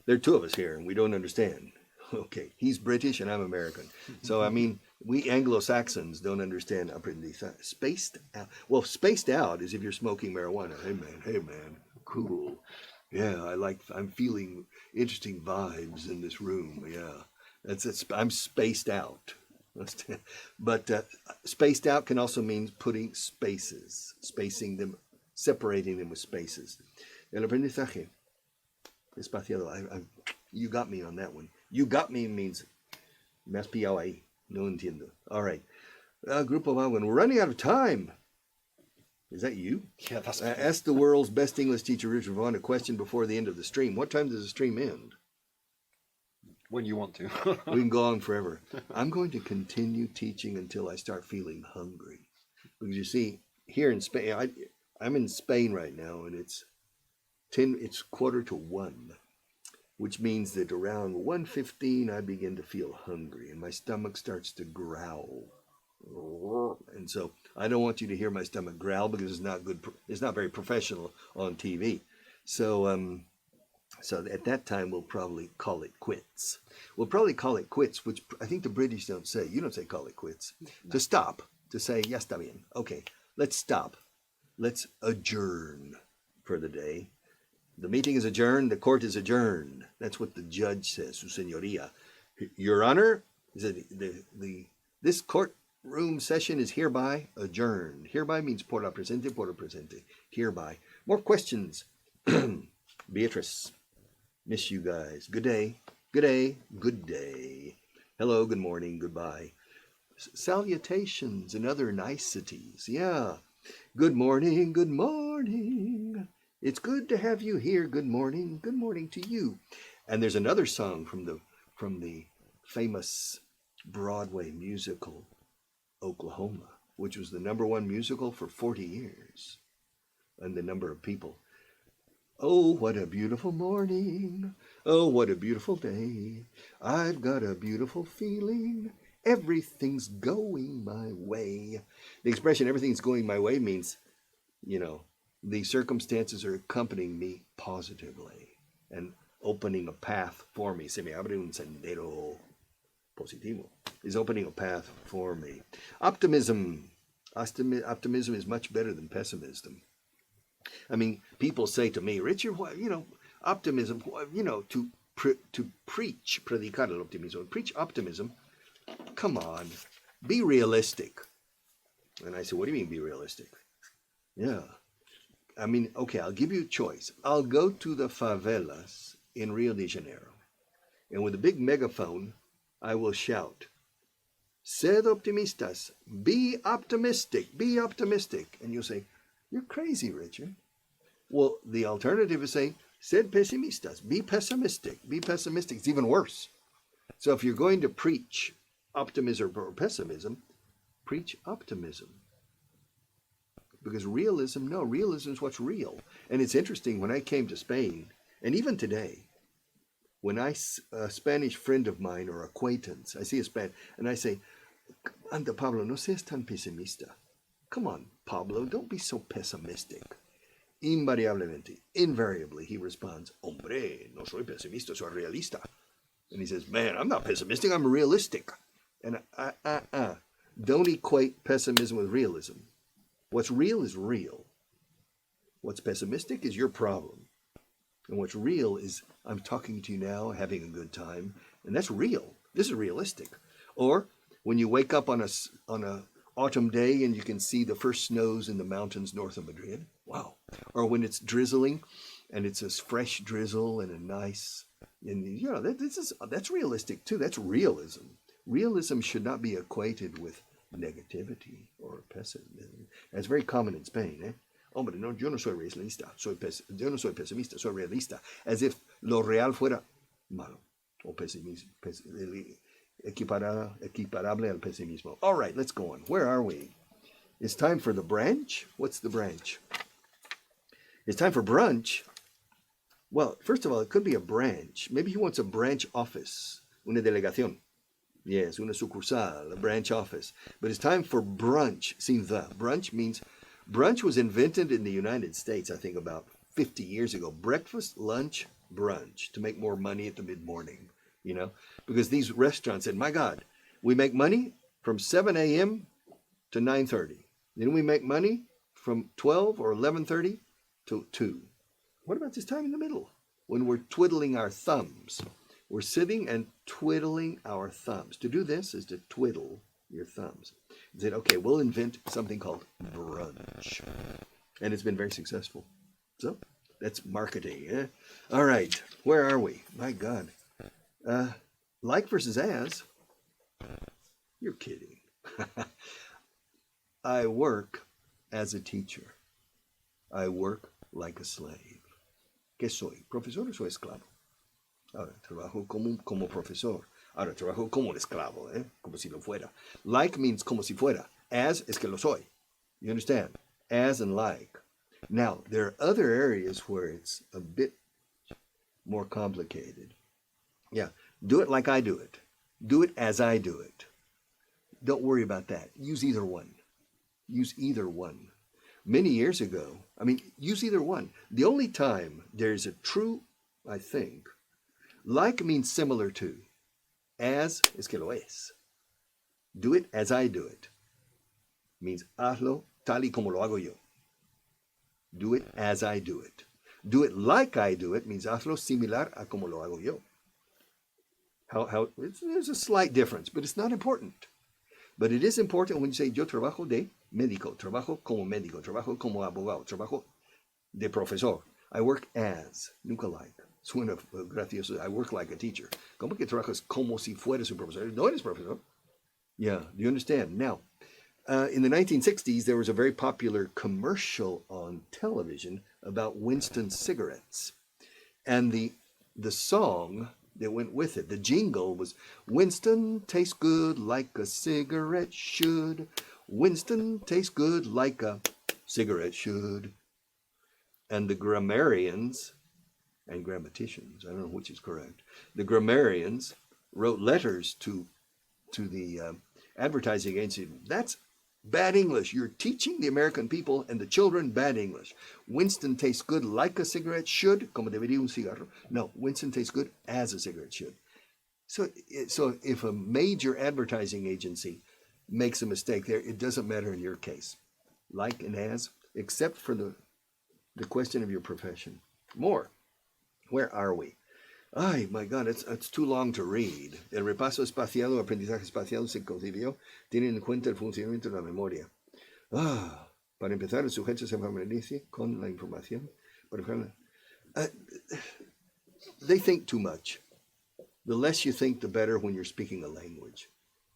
There are two of us here and we don't understand. Okay, he's British and I'm American. So, I mean, we Anglo-Saxons don't understand aprendizaje. Spaced out. Well, spaced out is if you're smoking marijuana. Hey man, cool. Yeah, I'm feeling interesting vibes in this room. Yeah, I'm spaced out. But spaced out can also mean putting spaces, spacing them, separating them with spaces. El aprendizaje espaciado. You got me on that one. You got me means me has pillado ahí. No entiendo. All right. Grupo Vaughan, we're running out of time. Is that you? Yeah, that's Ask the world's best English teacher, Richard Vaughan, a question before the end of the stream. What time does the stream end? when you want to. We can go on forever. I'm going to continue teaching until I start feeling hungry. Because you see, here in Spain, I'm in Spain right now, and it's 1:45, which means that around 1:15 I begin to feel hungry, and my stomach starts to growl. And so I don't want you to hear my stomach growl because it's not good. It's not very professional on TV. So at that time we'll probably call it quits. We'll probably call it quits, which I think the British don't say. You don't say call it quits. No. To stop, to say ya está bien. Okay, let's stop. Let's adjourn for the day. The meeting is adjourned. The court is adjourned. That's what the judge says, Su Señoría. Your Honor, this court room session is hereby adjourned. Hereby means por la presente, hereby. More questions. Beatrice, miss you guys. Good day, good day, good day. Hello, good morning, goodbye. Salutations and other niceties. Yeah. Good morning, good morning. It's good to have you here. Good morning to you. And there's another song from the famous Broadway musical Oklahoma, which was the #1 musical for 40 years. And the number of people. Oh, what a beautiful morning. Oh, what a beautiful day. I've got a beautiful feeling. Everything's going my way. The expression everything's going my way means, the circumstances are accompanying me positively and opening a path for me. Se me abre un sendero positivo. Is opening a path for me. Optimism. Optimism is much better than pessimism. I mean, people say to me, Richard, optimism, to preach, predicar el optimismo, preach optimism. Come on, be realistic. And I said, what do you mean be realistic? Yeah. I mean, okay, I'll give you a choice. I'll go to the favelas in Rio de Janeiro, and with a big megaphone, I will shout, sed optimistas, be optimistic, be optimistic. And you'll say, you're crazy, Richard. Well, the alternative is saying, sed pesimistas, be pessimistic, be pessimistic. It's even worse. So if you're going to preach optimism or pessimism, preach optimism. Because realism is what's real. And it's interesting, when I came to Spain, and even today, when a Spanish friend of mine or acquaintance, I see a Spanish, and I say, anda Pablo, no seas tan pesimista. Come on, Pablo, don't be so pessimistic. Invariably, he responds, hombre, no soy pesimista, soy realista. And he says, man, I'm not pessimistic, I'm realistic. And don't equate pessimism with realism. What's real is real. What's pessimistic is your problem. And what's real is, I'm talking to you now, having a good time, and that's real. This is realistic. Or when you wake up on a autumn day and you can see the first snows in the mountains north of Madrid, wow. Or when it's drizzling and it's a fresh drizzle and a nice, and that's realistic too. That's realism. Realism should not be equated with negativity or pessimism. That's very common in Spain, eh? Hombre, no, yo no soy realista, yo no soy pesimista, soy realista. As if lo real fuera malo o equiparable al pesimismo. All right, let's go on. Where are we? It's time for the branch. What's the branch? It's time for brunch. Well, first of all, it could be a branch. Maybe he wants a branch office, una delegación. Yes, una sucursal, a branch office. But it's time for brunch. See, the brunch means, brunch was invented in the United States, I think about 50 years ago. Breakfast, lunch, brunch, to make more money at the mid-morning, because these restaurants said, my God, we make money from 7 a.m. to 9:30. Then we make money from 12 or 11:30 to 2. What about this time in the middle when we're twiddling our thumbs? We're sitting and twiddling our thumbs. To do this is to twiddle your thumbs. They said, okay, we'll invent something called brunch. And it's been very successful. So that's marketing. Eh? All right, where are we? My God. Like versus as. You're kidding. I work as a teacher. I work like a slave. ¿Qué soy? ¿Profesor o soy esclavo? Ahora, trabajo como profesor. Ahora, trabajo como un esclavo, como si lo fuera. Like means como si fuera. As es que lo soy. You understand? As and like. Now, there are other areas where it's a bit more complicated. Yeah, do it like I do it. Do it as I do it. Don't worry about that. Use either one. Use either one. Many years ago, use either one. The only time there's a true, I think, like means similar to. As es que lo es. Do it as I do it. Means hazlo tal y como lo hago yo. Do it as I do it. Do it like I do it means hazlo similar a como lo hago yo. There's a slight difference, but it's not important. But it is important when you say, yo trabajo de médico, trabajo como médico, trabajo como abogado, trabajo de profesor. I work as, nunca like. Suena gracioso. I work like a teacher. ¿Cómo que trabajas como si fueras un profesor? No eres profesor. Yeah, do you understand? Now, in the 1960s, there was a very popular commercial on television about Winston cigarettes. And the song that went with it, the jingle was, Winston tastes good like a cigarette should. Winston tastes good like a cigarette should. And the grammarians and grammaticians, I don't know which is correct, the grammarians wrote letters to the advertising agency. That's bad English. You're teaching the American people and the children bad English. Winston tastes good like a cigarette should, como debería un cigarro. No, Winston tastes good as a cigarette should. So if a major advertising agency makes a mistake there, it doesn't matter in your case. Like and as, except for the question of your profession. More. Where are we? Ay, my God, it's too long to read. El repaso espacial o aprendizaje espacial se concibió, tiene en cuenta el funcionamiento de la memoria. Para empezar, el sujeto se familiariza con la información. They think too much. The less you think, the better when you're speaking a language.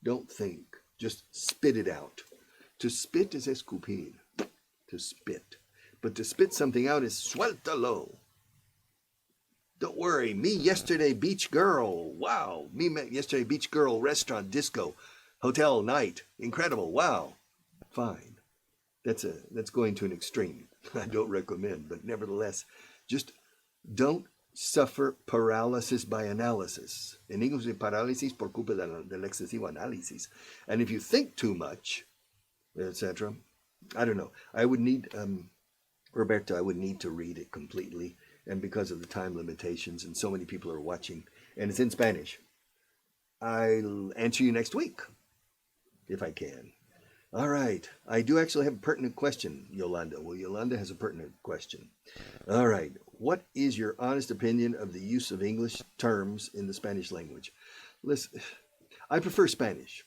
Don't think. Just spit it out. To spit is escupir. To spit. But to spit something out is suéltalo. Don't worry, me yesterday beach girl. Wow. Me yesterday beach girl, restaurant, disco, hotel, night. Incredible. Wow. Fine. That's going to an extreme. I don't recommend, but nevertheless, just don't suffer paralysis by analysis. En English, parálisis por culpa del excesivo análisis. And if you think too much, etc., I don't know. I would need, Roberto, I would need to read it completely. And because of the time limitations and so many people are watching, and it's in Spanish, I'll answer you next week, if I can. All right. I do actually have a pertinent question, Yolanda. Well, Yolanda has a pertinent question. All right. What is your honest opinion of the use of English terms in the Spanish language? Listen, I prefer Spanish.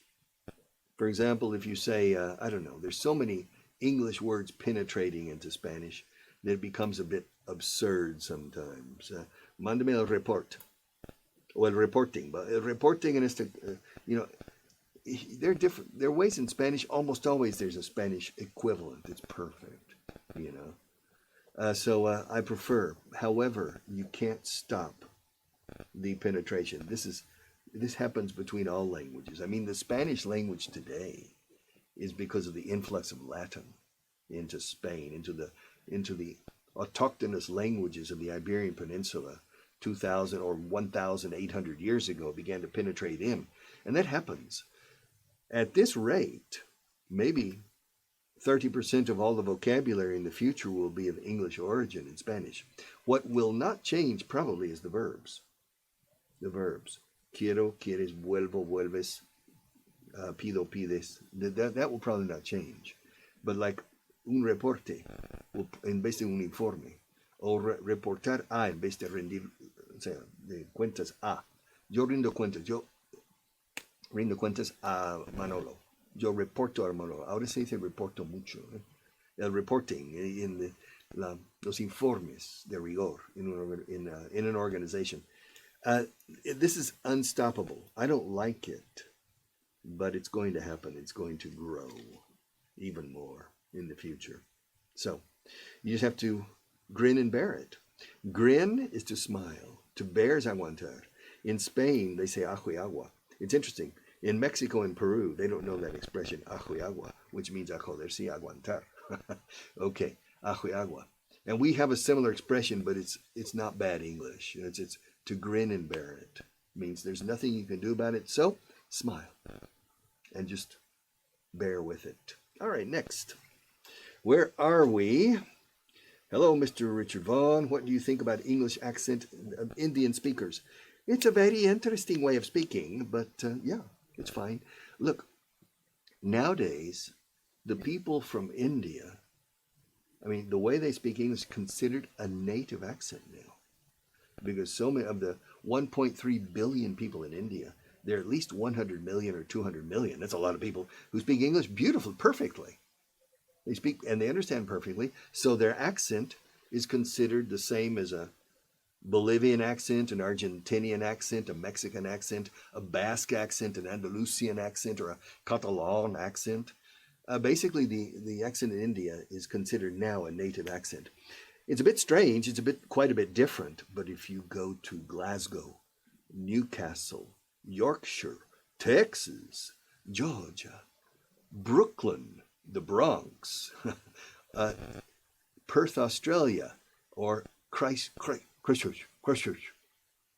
For example, if you say, I don't know, there's so many English words penetrating into Spanish that it becomes a bit absurd sometimes. Mándame el report. O el reporting. But el reporting and they're different. There are ways in Spanish, almost always there's a Spanish equivalent. It's perfect, So I prefer. However, you can't stop the penetration. This happens between all languages. I mean, the Spanish language today is because of the influx of Latin into Spain, into the autochthonous languages of the Iberian Peninsula 2,000 or 1,800 years ago began to penetrate in. And that happens. At this rate, maybe 30% of all the vocabulary in the future will be of English origin in Spanish. What will not change probably is the verbs. The verbs. Quiero, quieres, vuelvo, vuelves, pido, pides. That will probably not change. But like un reporte, en vez de un informe, o reportar a en vez de rendir, o sea, de cuentas a. Yo rindo cuentas a Manolo. Yo reporto a Manolo. Ahora se dice reporto mucho. El reporting in los informes de rigor in an organization. This is unstoppable. I don't like it, but it's going to happen. It's going to grow even more in the future. So you just have to grin and bear it. Grin is to smile. To bear is aguantar. In Spain, they say ajo y agua. It's interesting. In Mexico and Peru, they don't know that expression, ajo y agua, which means a joderse y aguantar. Okay, ajo y agua. And we have a similar expression, but it's not bad English. It's to grin and bear it. It means there's nothing you can do about it. So smile and just bear with it. All right, next. Where are we? Hello, Mr. Richard Vaughan. What do you think about English accent of Indian speakers? It's a very interesting way of speaking, but yeah, it's fine. Look, nowadays, the people from India, I mean, the way they speak English is considered a native accent now. Because so many of the 1.3 billion people in India there are at least 100 million or 200 million. That's a lot of people who speak English beautifully, perfectly. They speak and they understand perfectly. So their accent is considered the same as a Bolivian accent, an Argentinian accent, a Mexican accent, a Basque accent, an Andalusian accent, or a Catalan accent. Basically, the accent in India is considered now a native accent. It's a bit strange. It's quite a bit different. But if you go to Glasgow, Newcastle, Yorkshire, Texas, Georgia, Brooklyn, the Bronx, Perth, Australia, or Christchurch,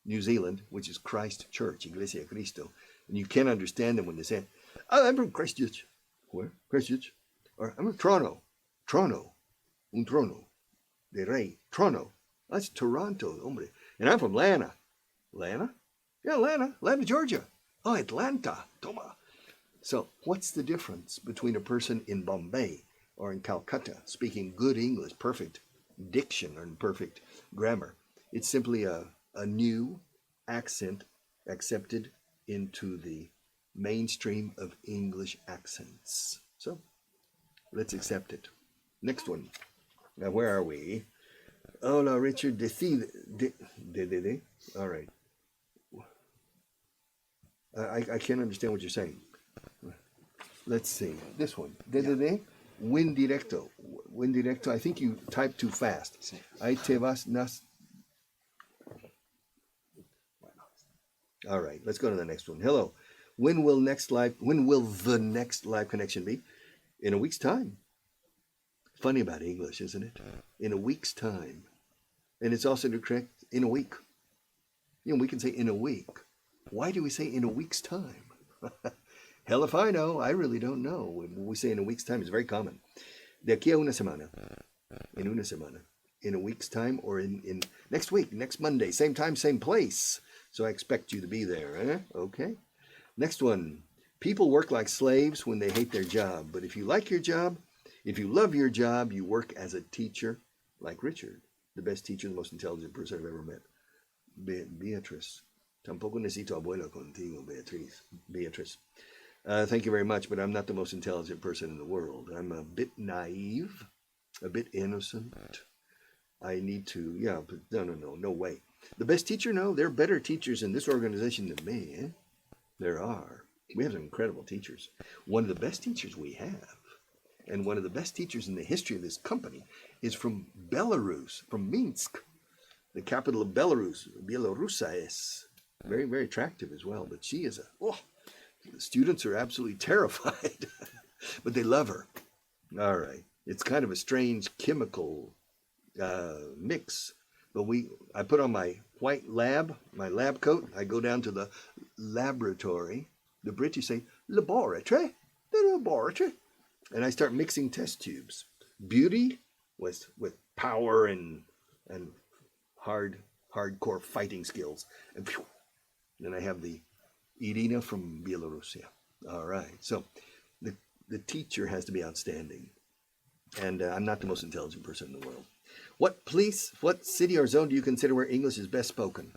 New Zealand, which is Christ Church, Iglesia Cristo, and you can't understand them when they say, "Oh, I'm from Christchurch." Where? Christchurch. Or I'm from Toronto. Toronto. Un trono. De rey. Toronto. That's Toronto, hombre. And I'm from Atlanta. Atlanta? Yeah, Atlanta, Georgia. Oh, Atlanta. Toma. So what's the difference between a person in Bombay or in Calcutta speaking good English, perfect diction and perfect grammar? It's simply a new accent accepted into the mainstream of English accents. So let's accept it. Next one. Now, where are we? Hola, Richard. De. All right. I can't understand what you're saying. Let's see. This one. De. Win directo. Win directo. I think you typed too fast. Ahí te vas nas. All right. Let's go to the next one. Hello. When will the next live connection be? In a week's time. Funny about English, isn't it? In a week's time. And it's also correct in a week. You know, we can say in a week. Why do we say in a week's time? Hell if I know. I really don't know. When we say in a week's time, it's very common. De aquí a una semana. In una semana. In a week's time, or in next week, next Monday. Same time, same place. So I expect you to be there. Eh? Okay. Next one. People work like slaves when they hate their job. But if you like your job, if you love your job, you work as a teacher, like Richard, the best teacher, the most intelligent person I've ever met. Beatrice. Tampoco necesito abuela contigo, Beatrice. Thank you very much, but I'm not the most intelligent person in the world. I'm a bit naive, a bit innocent. I need to, but no way. The best teacher? No, there are better teachers in this organization than me. Eh? There are. We have some incredible teachers. One of the best teachers we have, and one of the best teachers in the history of this company, is from Belarus, from Minsk, the capital of Belarus. Bielorussa is very, very attractive as well. But she is the students are absolutely terrified, but they love her. All right. It's kind of a strange chemical mix. But I put on my white lab coat. I go down to the laboratory. The British say, laboratory, the laboratory. And I start mixing test tubes. Beauty with power and hardcore fighting skills. And then I have the Irina from Belarusia. All right. So the teacher has to be outstanding. And I'm not the most intelligent person in the world. What city or zone do you consider where English is best spoken?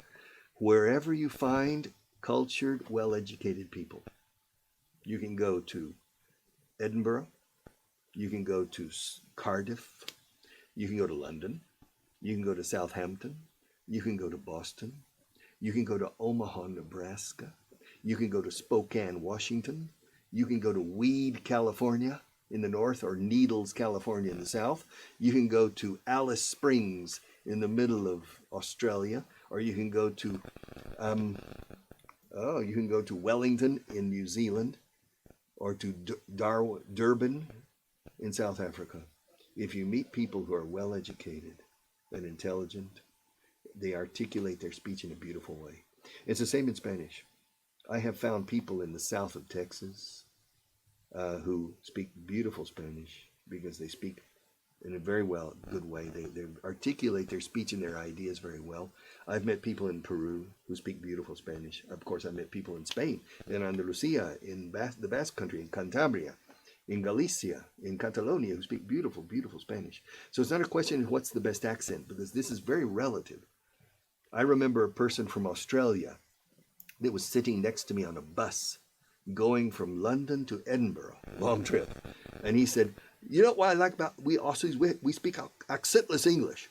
Wherever you find cultured, well-educated people. You can go to Edinburgh. You can go to Cardiff. You can go to London. You can go to Southampton. You can go to Boston. You can go to Omaha, Nebraska. You can go to Spokane, Washington. You can go to Weed, California in the north, or Needles, California in the south. You can go to Alice Springs in the middle of Australia, or you can go to Wellington in New Zealand, or to Durban in South Africa. If you meet people who are well educated and intelligent, they articulate their speech in a beautiful way. It's the same in Spanish. I have found people in the south of Texas who speak beautiful Spanish because they speak in a very good way. They articulate their speech and their ideas very well. I've met people in Peru who speak beautiful Spanish. Of course, I've met people in Spain, in Andalusia, in the Basque Country, in Cantabria, in Galicia, in Catalonia, who speak beautiful, beautiful Spanish. So it's not a question of what's the best accent, because this is very relative. I remember a person from Australia that was sitting next to me on a bus going from London to Edinburgh, long trip. And he said, you know what I like about we Aussies, we speak accentless English.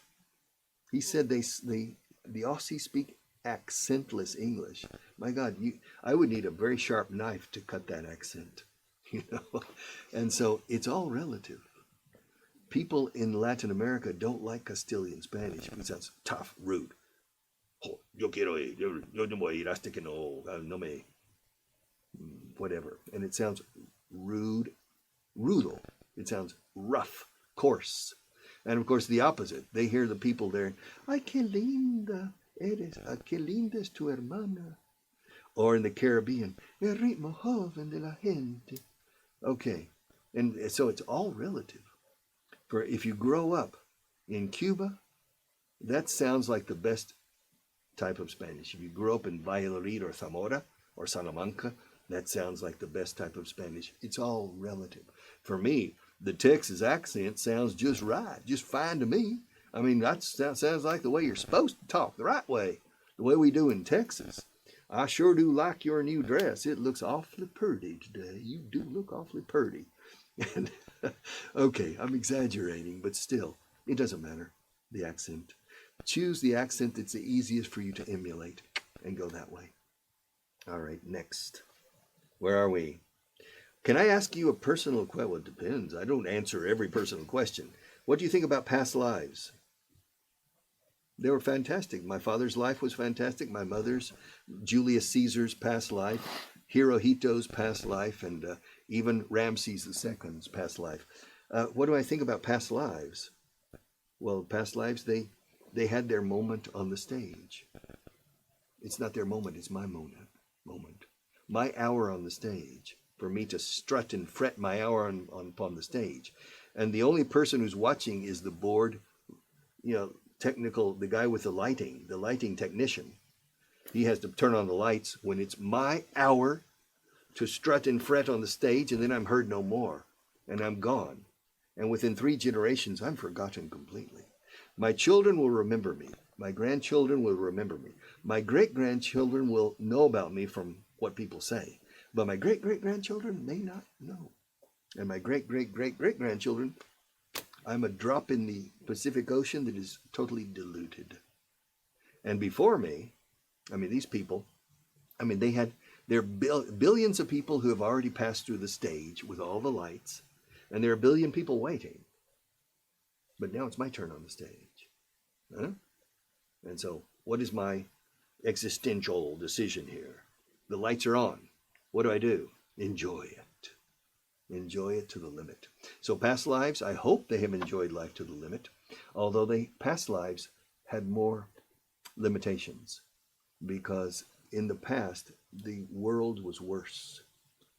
He said the Aussies speak accentless English. My God, I would need a very sharp knife to cut that accent, you know. And so it's all relative. People in Latin America don't like Castilian Spanish because that's tough, rude. Oh, yo quiero ir, yo no voy a ir hasta que no me, whatever. And it sounds rude, rudo. It sounds rough, coarse. And of course, the opposite. They hear the people there, ay, qué linda eres, qué linda es tu hermana. Or in the Caribbean, el ritmo joven de la gente. Okay, and so it's all relative. For if you grow up in Cuba, that sounds like the best type of Spanish. If you grow up in Valladolid or Zamora or Salamanca, that sounds like the best type of Spanish. It's all relative. For me, the Texas accent sounds just right, just fine to me. I mean, that sounds like the way you're supposed to talk, the right way, the way we do in Texas. I sure do like your new dress. It looks awfully pretty today. You do look awfully pretty. And okay, I'm exaggerating, but still, it doesn't matter, the accent. Choose the accent that's the easiest for you to emulate and go that way. All right, next. Where are we? Can I ask you a personal question? Well, it depends. I don't answer every personal question. What do you think about past lives? They were fantastic. My father's life was fantastic. My mother's, Julius Caesar's past life, Hirohito's past life, and even Ramses II's past life. What do I think about past lives? Well, past lives, they had their moment on the stage. It's not their moment, it's my moment. My hour on the stage, for me to strut and fret my hour upon the stage. And the only person who's watching is the board, the guy with the lighting technician. He has to turn on the lights when it's my hour to strut and fret on the stage, and then I'm heard no more, and I'm gone. And within 3 generations, I'm forgotten completely. My children will remember me. My grandchildren will remember me. My great-grandchildren will know about me from what people say. But my great-great-grandchildren may not know. And my great-great-great-great-grandchildren, I'm a drop in the Pacific Ocean that is totally diluted. And before me, these people, there are billions of people who have already passed through the stage with all the lights, and there are a billion people waiting. But now it's my turn on the stage. Huh? And so, what is my existential decision here? The lights are on. What do? Enjoy it. Enjoy it to the limit. So past lives, I hope they have enjoyed life to the limit, although past lives had more limitations, because in the past, the world was worse.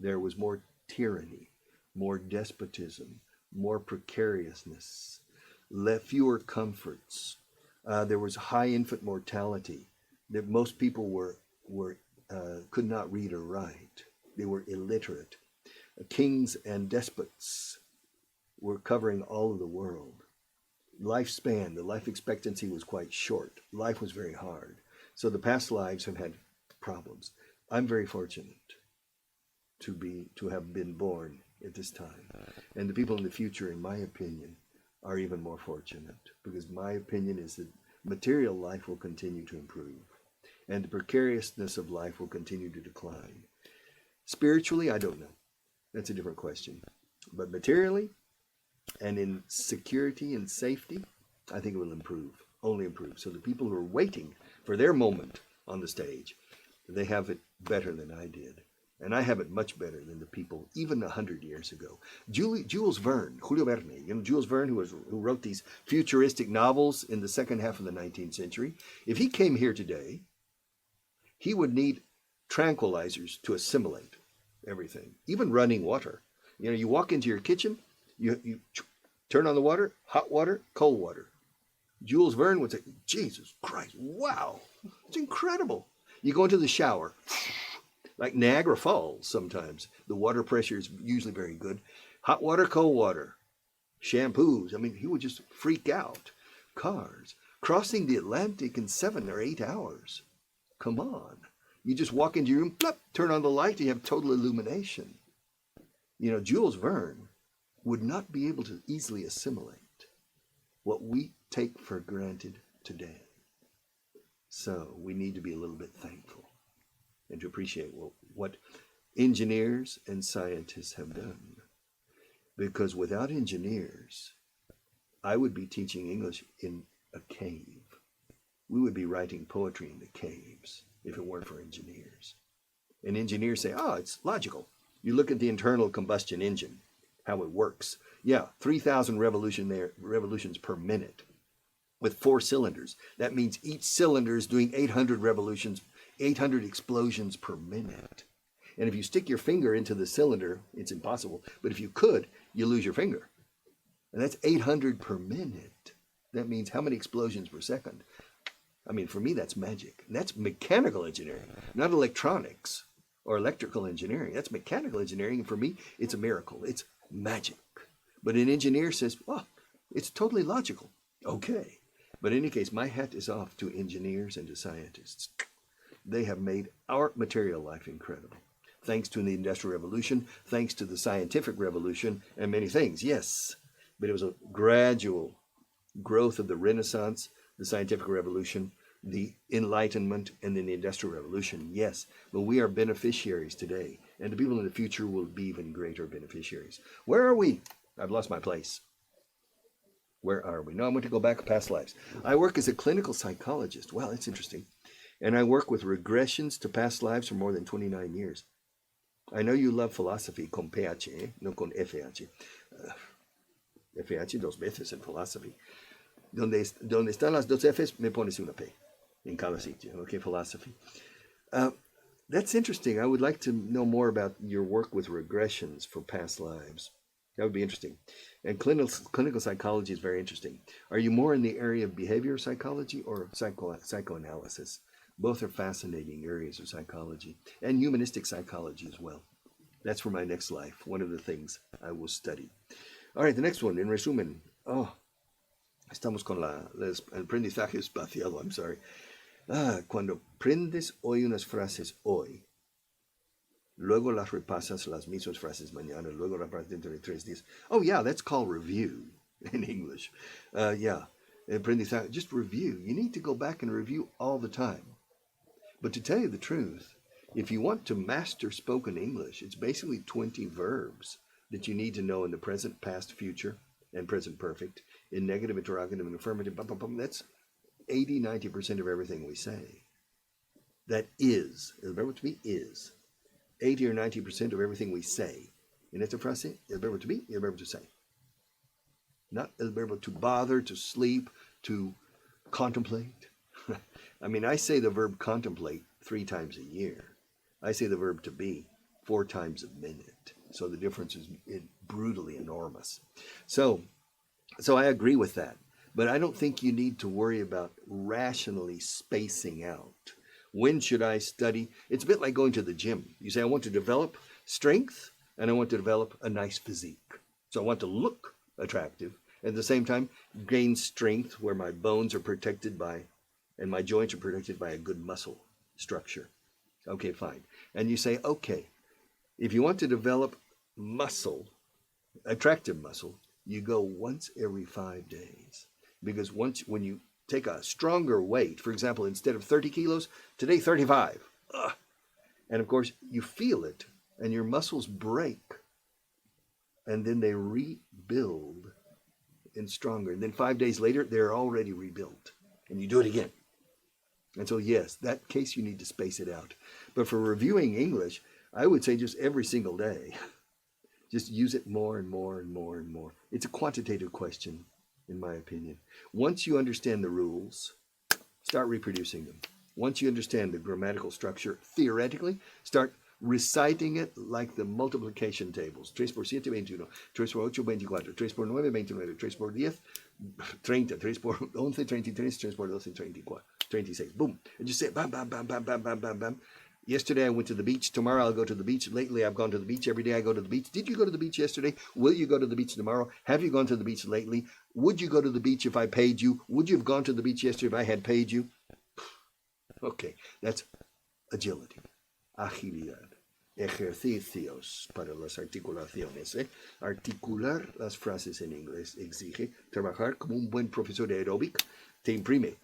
There was more tyranny, more despotism, more precariousness, fewer comforts. There was high infant mortality. That most people could not read or write. They were illiterate. Kings and despots were covering all of the world. Lifespan, the life expectancy was quite short. Life was very hard. So the past lives have had problems. I'm very fortunate to have been born at this time. And the people in the future, in my opinion, are even more fortunate, because my opinion is that material life will continue to improve and the precariousness of life will continue to decline. Spiritually, I don't know. That's a different question. But materially and in security and safety, I think it will improve, only improve. So the people who are waiting for their moment on the stage, they have it better than I did. And I have it much better than the people even 100 years ago. Jules Verne, Julio Verne, Jules Verne, who wrote these futuristic novels in the second half of the 19th century. If he came here today, he would need tranquilizers to assimilate everything, even running water. You walk into your kitchen, you turn on the water, hot water, cold water. Jules Verne would say, Jesus Christ, wow, it's incredible. You go into the shower, like Niagara Falls sometimes. The water pressure is usually very good. Hot water, cold water, shampoos. He would just freak out. Cars, crossing the Atlantic in 7 or 8 hours. Come on. You just walk into your room, plop, turn on the light, and you have total illumination. You know, Jules Verne would not be able to easily assimilate what we take for granted today. So we need to be a little bit thankful and to appreciate what engineers and scientists have done. Because without engineers, I would be teaching English in a cave. We would be writing poetry in the caves if it weren't for engineers. And engineers say, oh, it's logical. You look at the internal combustion engine, how it works. Yeah, 3,000 revolutions per minute with 4 cylinders. That means each cylinder is doing 800 revolutions, 800 explosions per minute. And if you stick your finger into the cylinder, it's impossible. But if you could, you lose your finger. And that's 800 per minute. That means how many explosions per second? I mean, for me, that's magic. And that's mechanical engineering, not electronics or electrical engineering. That's mechanical engineering. And for me, it's a miracle. It's magic. But an engineer says, well, it's totally logical. Okay. But in any case, my hat is off to engineers and to scientists. They have made our material life incredible. Thanks to the Industrial Revolution, thanks to the Scientific Revolution, and many things, yes. But it was a gradual growth of the Renaissance, the Scientific Revolution, the Enlightenment, and then the Industrial Revolution, yes. But we are beneficiaries today, and the people in the future will be even greater beneficiaries. Where are we? I've lost my place. Where are we? No, I want to go back to past lives. I work as a clinical psychologist. Wow, that's interesting. And I work with regressions to past lives for more than 29 years. I know you love philosophy con PH, no con FH. FH dos veces en philosophy. Donde están las dos Fs, me pones una P en cada sitio. Okay, philosophy. That's interesting. I would like to know more about your work with regressions for past lives. That would be interesting. And clinical psychology is very interesting. Are you more in the area of behavioral psychology or psychoanalysis? Both are fascinating areas of psychology and humanistic psychology as well. That's for my next life, one of the things I will study. All right, the next one, en resumen. Oh, estamos con el aprendizaje espacial, I'm sorry. Cuando aprendes hoy unas frases hoy, luego las repasas las mismas frases mañana, luego reparas dentro de 3 días. Oh, yeah, that's called review in English. Yeah, aprendizaje, just review. You need to go back and review all the time. But to tell you the truth, if you want to master spoken English, it's basically 20 verbs that you need to know in the present, past, future, and present perfect, in negative, interrogative, and affirmative. That's 80-90% of everything we say. That is, el verbo to be is. 80 or 90% of everything we say. En esta frase, el verbo to be y el verbo to say. Not el verbo to bother, to sleep, to contemplate. I mean, I say the verb contemplate 3 times a year. I say the verb to be 4 times a minute. So the difference is brutally enormous. So I agree with that. But I don't think you need to worry about rationally spacing out. When should I study? It's a bit like going to the gym. You say, I want to develop strength and I want to develop a nice physique. So I want to look attractive. At the same time, gain strength where my bones are protected by, and my joints are protected by a good muscle structure. Okay, fine. And you say, okay, if you want to develop muscle, attractive muscle, you go once every 5 days. Because when you take a stronger weight, for example, instead of 30 kilos, today 35. Ugh. And of course, you feel it, and your muscles break, and then they rebuild and stronger. And then 5 days later, they're already rebuilt, and you do it again. And so, yes, that case you need to space it out. But for reviewing English, I would say just every single day. Just use it more and more and more and more. It's a quantitative question, in my opinion. Once you understand the rules, start reproducing them. Once you understand the grammatical structure, theoretically, start reciting it like the multiplication tables. 3 por 7, 21. 3 por 8, 24. 3 por 9, 29. 3 por 10, 30. 3 por 11, 33. 3 por 12, 34. 26. Boom. And just say it, bam, bam, bam, bam, bam, bam, bam, bam. Yesterday I went to the beach. Tomorrow I'll go to the beach. Lately I've gone to the beach. Every day I go to the beach. Did you go to the beach yesterday? Will you go to the beach tomorrow? Have you gone to the beach lately? Would you go to the beach if I paid you? Would you have gone to the beach yesterday if I had paid you? Okay, that's agility, agilidad. Ejercicios para las articulaciones. Articular las frases en inglés exige trabajar como un buen profesor de aeróbic. Te imprime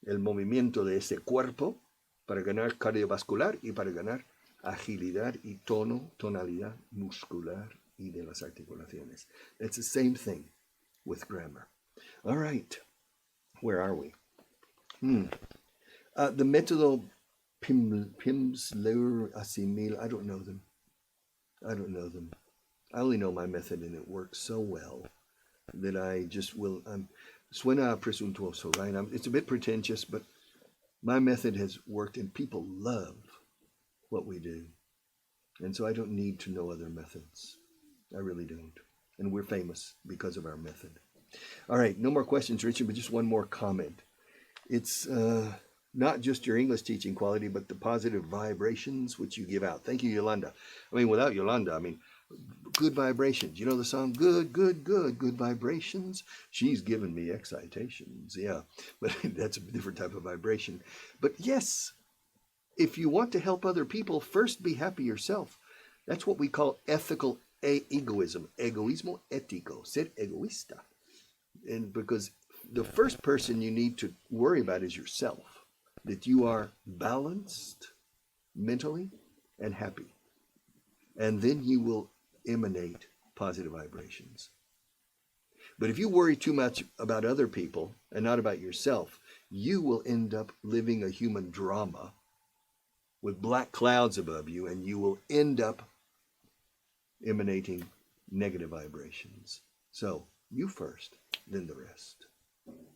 el movimiento de ese cuerpo para ganar cardiovascular y para ganar agilidad y tonalidad muscular y de las articulaciones. It's the same thing with grammar. All right, where are we? The método Pimsleur Assimil, I don't know them. I only know my method, and it works so well that I just will. Suena presuntuoso, right? It's a bit pretentious, but my method has worked, and people love what we do. And so I don't need to know other methods. I really don't. And we're famous because of our method. All right, no more questions, Richard, but just one more comment. It's not just your English teaching quality, but the positive vibrations which you give out. Thank you, Yolanda. I mean, without Yolanda, good vibrations. You know the song, good vibrations? She's given me excitations. Yeah, but that's a different type of vibration. But yes, if you want to help other people, first be happy yourself. That's what we call ethical egoism. Egoísmo ético. Ser egoísta. And because the first person you need to worry about is yourself. That you are balanced mentally and happy. And then you will emanate positive vibrations. But if you worry too much about other people and not about yourself, you will end up living a human drama with black clouds above you, and you will end up emanating negative vibrations. So you first, then the rest.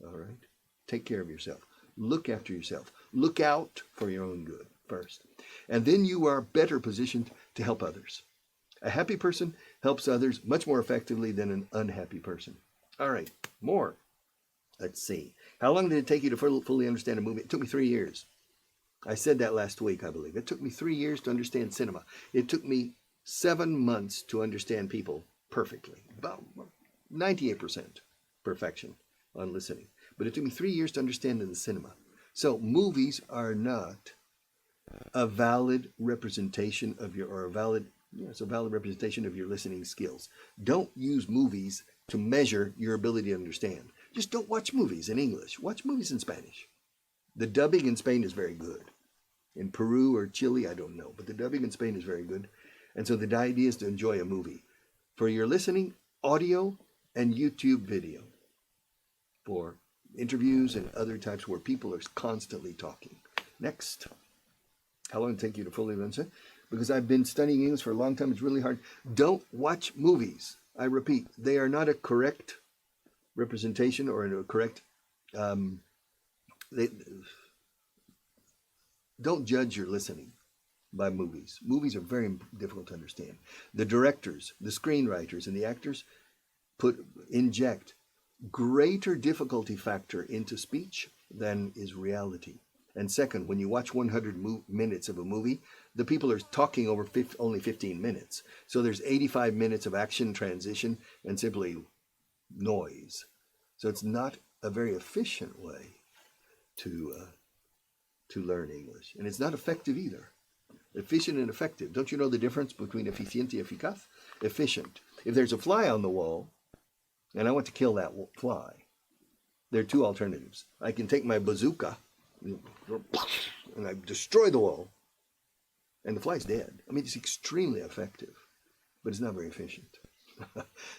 All right? Take care of yourself. Look after yourself. Look out for your own good first. And then you are better positioned to help others. A happy person helps others much more effectively than an unhappy person. All right, more. Let's see. How long did it take you to fully understand a movie? It took me 3 years. I said that last week, I believe. It took me 3 years to understand cinema. It took me 7 months to understand people perfectly. About 98% perfection on listening. But it took me 3 years to understand in the cinema. So movies are not a valid representation of your, it's a valid representation of your listening skills. Don't use movies to measure your ability to understand. Just don't watch movies in English. Watch movies in Spanish. The dubbing in Spain is very good. In Peru or Chile, I don't know, but the dubbing in Spain is very good. And so the idea is to enjoy a movie. For your listening, audio and YouTube video. For interviews and other types where people are constantly talking. Next. How long did it take you to fully learn? Because I've been studying English for a long time. It's really hard. Don't watch movies. I repeat, they are not a correct representation or a correct... Don't judge your listening by movies. Movies are very difficult to understand. The directors, the screenwriters, and the actors inject greater difficulty factor into speech than is reality. And second, when you watch 100 minutes of a movie, the people are talking over only 15 minutes. So there's 85 minutes of action, transition, and simply noise. So it's not a very efficient way to learn English. And it's not effective either. Efficient and effective. Don't you know the difference between eficiente y eficaz? Efficient. If there's a fly on the wall, and I want to kill that fly, there are two alternatives. I can take my bazooka, and I destroy the wall, and the fly's dead. It's extremely effective, but it's not very efficient.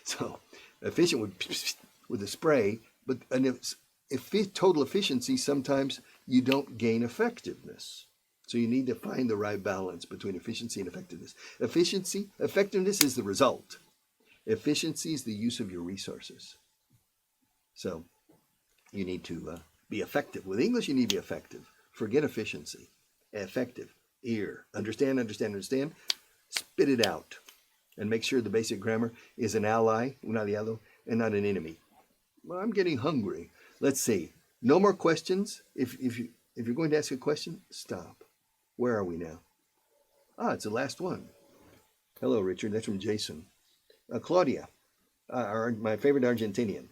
So, efficient with a spray, but total efficiency, sometimes you don't gain effectiveness. So you need to find the right balance between efficiency and effectiveness. Effectiveness is the result. Efficiency is the use of your resources. So you need to be effective. With English, you need to be effective. Forget efficiency. Effective. Ear. Understand. Spit it out. And make sure the basic grammar is an ally, un aliado, and not an enemy. Well, I'm getting hungry. Let's see. No more questions. If you're going to ask a question, stop. Where are we now? It's the last one. Hello, Richard. That's from Jason. Claudia, my favorite Argentinian.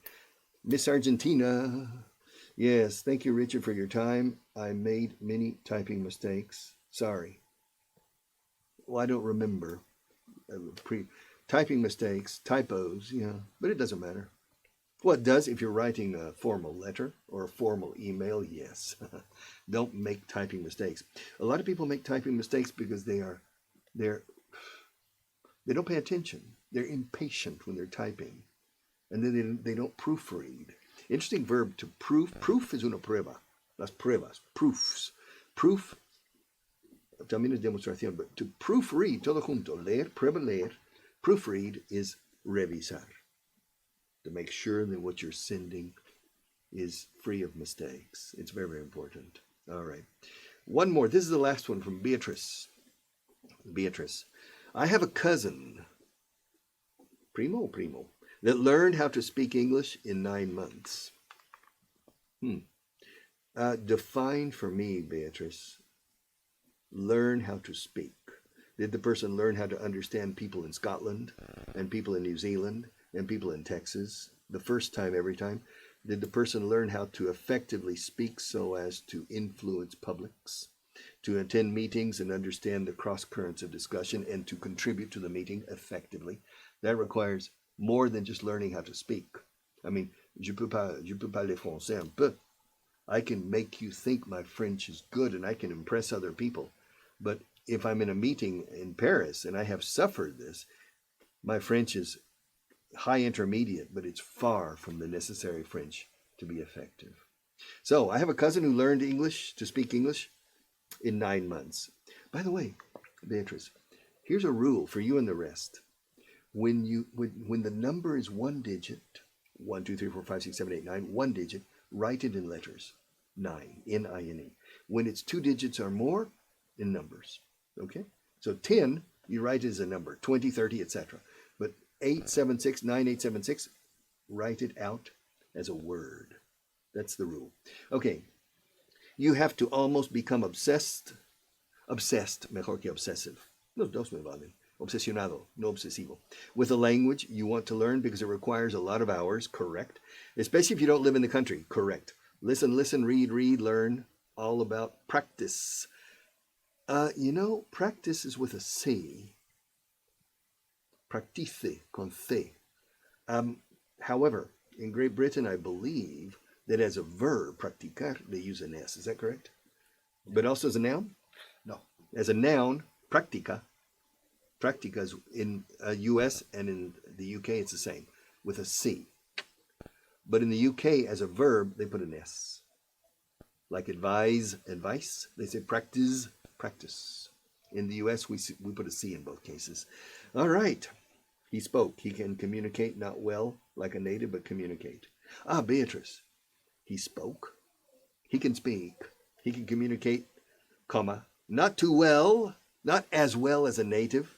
Miss Argentina. Yes, thank you, Richard, for your time. I made many typing mistakes. Sorry. Well, I don't remember. Typing mistakes, typos, yeah, but it doesn't matter. Well, it does if you're writing a formal letter or a formal email, yes. Don't make typing mistakes. A lot of people make typing mistakes because they're they don't pay attention. They're impatient when they're typing, and then they don't proofread. Interesting verb to proof. Proof is una prueba. Las pruebas, proofs. Proof también es demostración, but to proofread, todo junto, leer, prueba leer, proofread is revisar. To make sure that what you're sending is free of mistakes. It's very, very important. All right. One more. This is the last one from Beatrice. Beatrice. I have a cousin, primo, that learned how to speak English in 9 months. Define for me, Beatrice, learn how to speak. Did the person learn how to understand people in Scotland and people in New Zealand and people in Texas the first time, every time? Did the person learn how to effectively speak so as to influence publics, to attend meetings and understand the cross currents of discussion and to contribute to the meeting effectively? That requires more than just learning how to speak. I mean, je peux parler français un peu. I can make you think my French is good and I can impress other people. But if I'm in a meeting in Paris and I have suffered this, my French is high intermediate, but it's far from the necessary French to be effective. So I have a cousin who learned English, to speak English, in 9 months. By the way, Beatrice, here's a rule for you and the rest. When the number is one digit, 1, 2, 3, 4, 5, 6, 7, 8, 9, one digit, write it in letters. 9, N-I-N-E. When it's 2 digits or more, in numbers. Okay? So 10, you write it as a number, 20, 30, etc. But 876, 9876, write it out as a word. That's the rule. Okay. You have to almost become obsessed, mejor que obsessive. Los dos me valen. Obsesionado, no obsesivo. With a language you want to learn because it requires a lot of hours, correct? Especially if you don't live in the country, correct. Listen, read, learn. All about practice. Practice is with a C. Practice, con C. However, in Great Britain, I believe that as a verb, practicar, they use an S. Is that correct? But also as a noun? No. As a noun, practica. Practica is in US and in the UK, it's the same, with a C. But in the UK, as a verb, they put an S. Like advise, advice, they say practice, practice. In the US, we put a C in both cases. All right. He spoke. He can communicate, not well like a native, but communicate. Beatrice. He spoke. He can speak. He can communicate, comma, not too well, not as well as a native,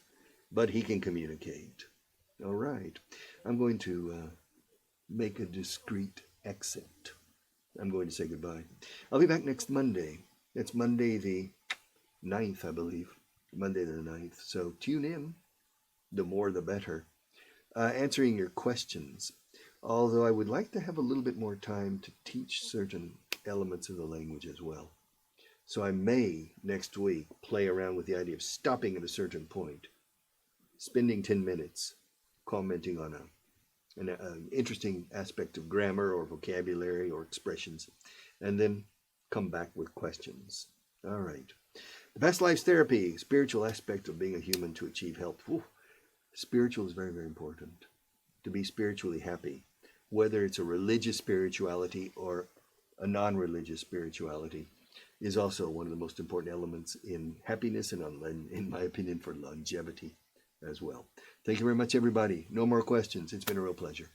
but he can communicate. All right. I'm going to make a discreet exit. I'm going to say goodbye. I'll be back next Monday. It's Monday the 9th, I believe. Monday the 9th. So tune in. The more, the better. Answering your questions. Although I would like to have a little bit more time to teach certain elements of the language as well. So I may, next week, play around with the idea of stopping at a certain point, spending 10 minutes commenting on an interesting aspect of grammar or vocabulary or expressions, and then come back with questions. All right. The Past Lives Therapy, spiritual aspect of being a human to achieve health. Spiritual is very, very important. To be spiritually happy, whether it's a religious spirituality or a non-religious spirituality, is also one of the most important elements in happiness and, in my opinion, for longevity as well. Thank you very much, everybody. No more questions. It's been a real pleasure.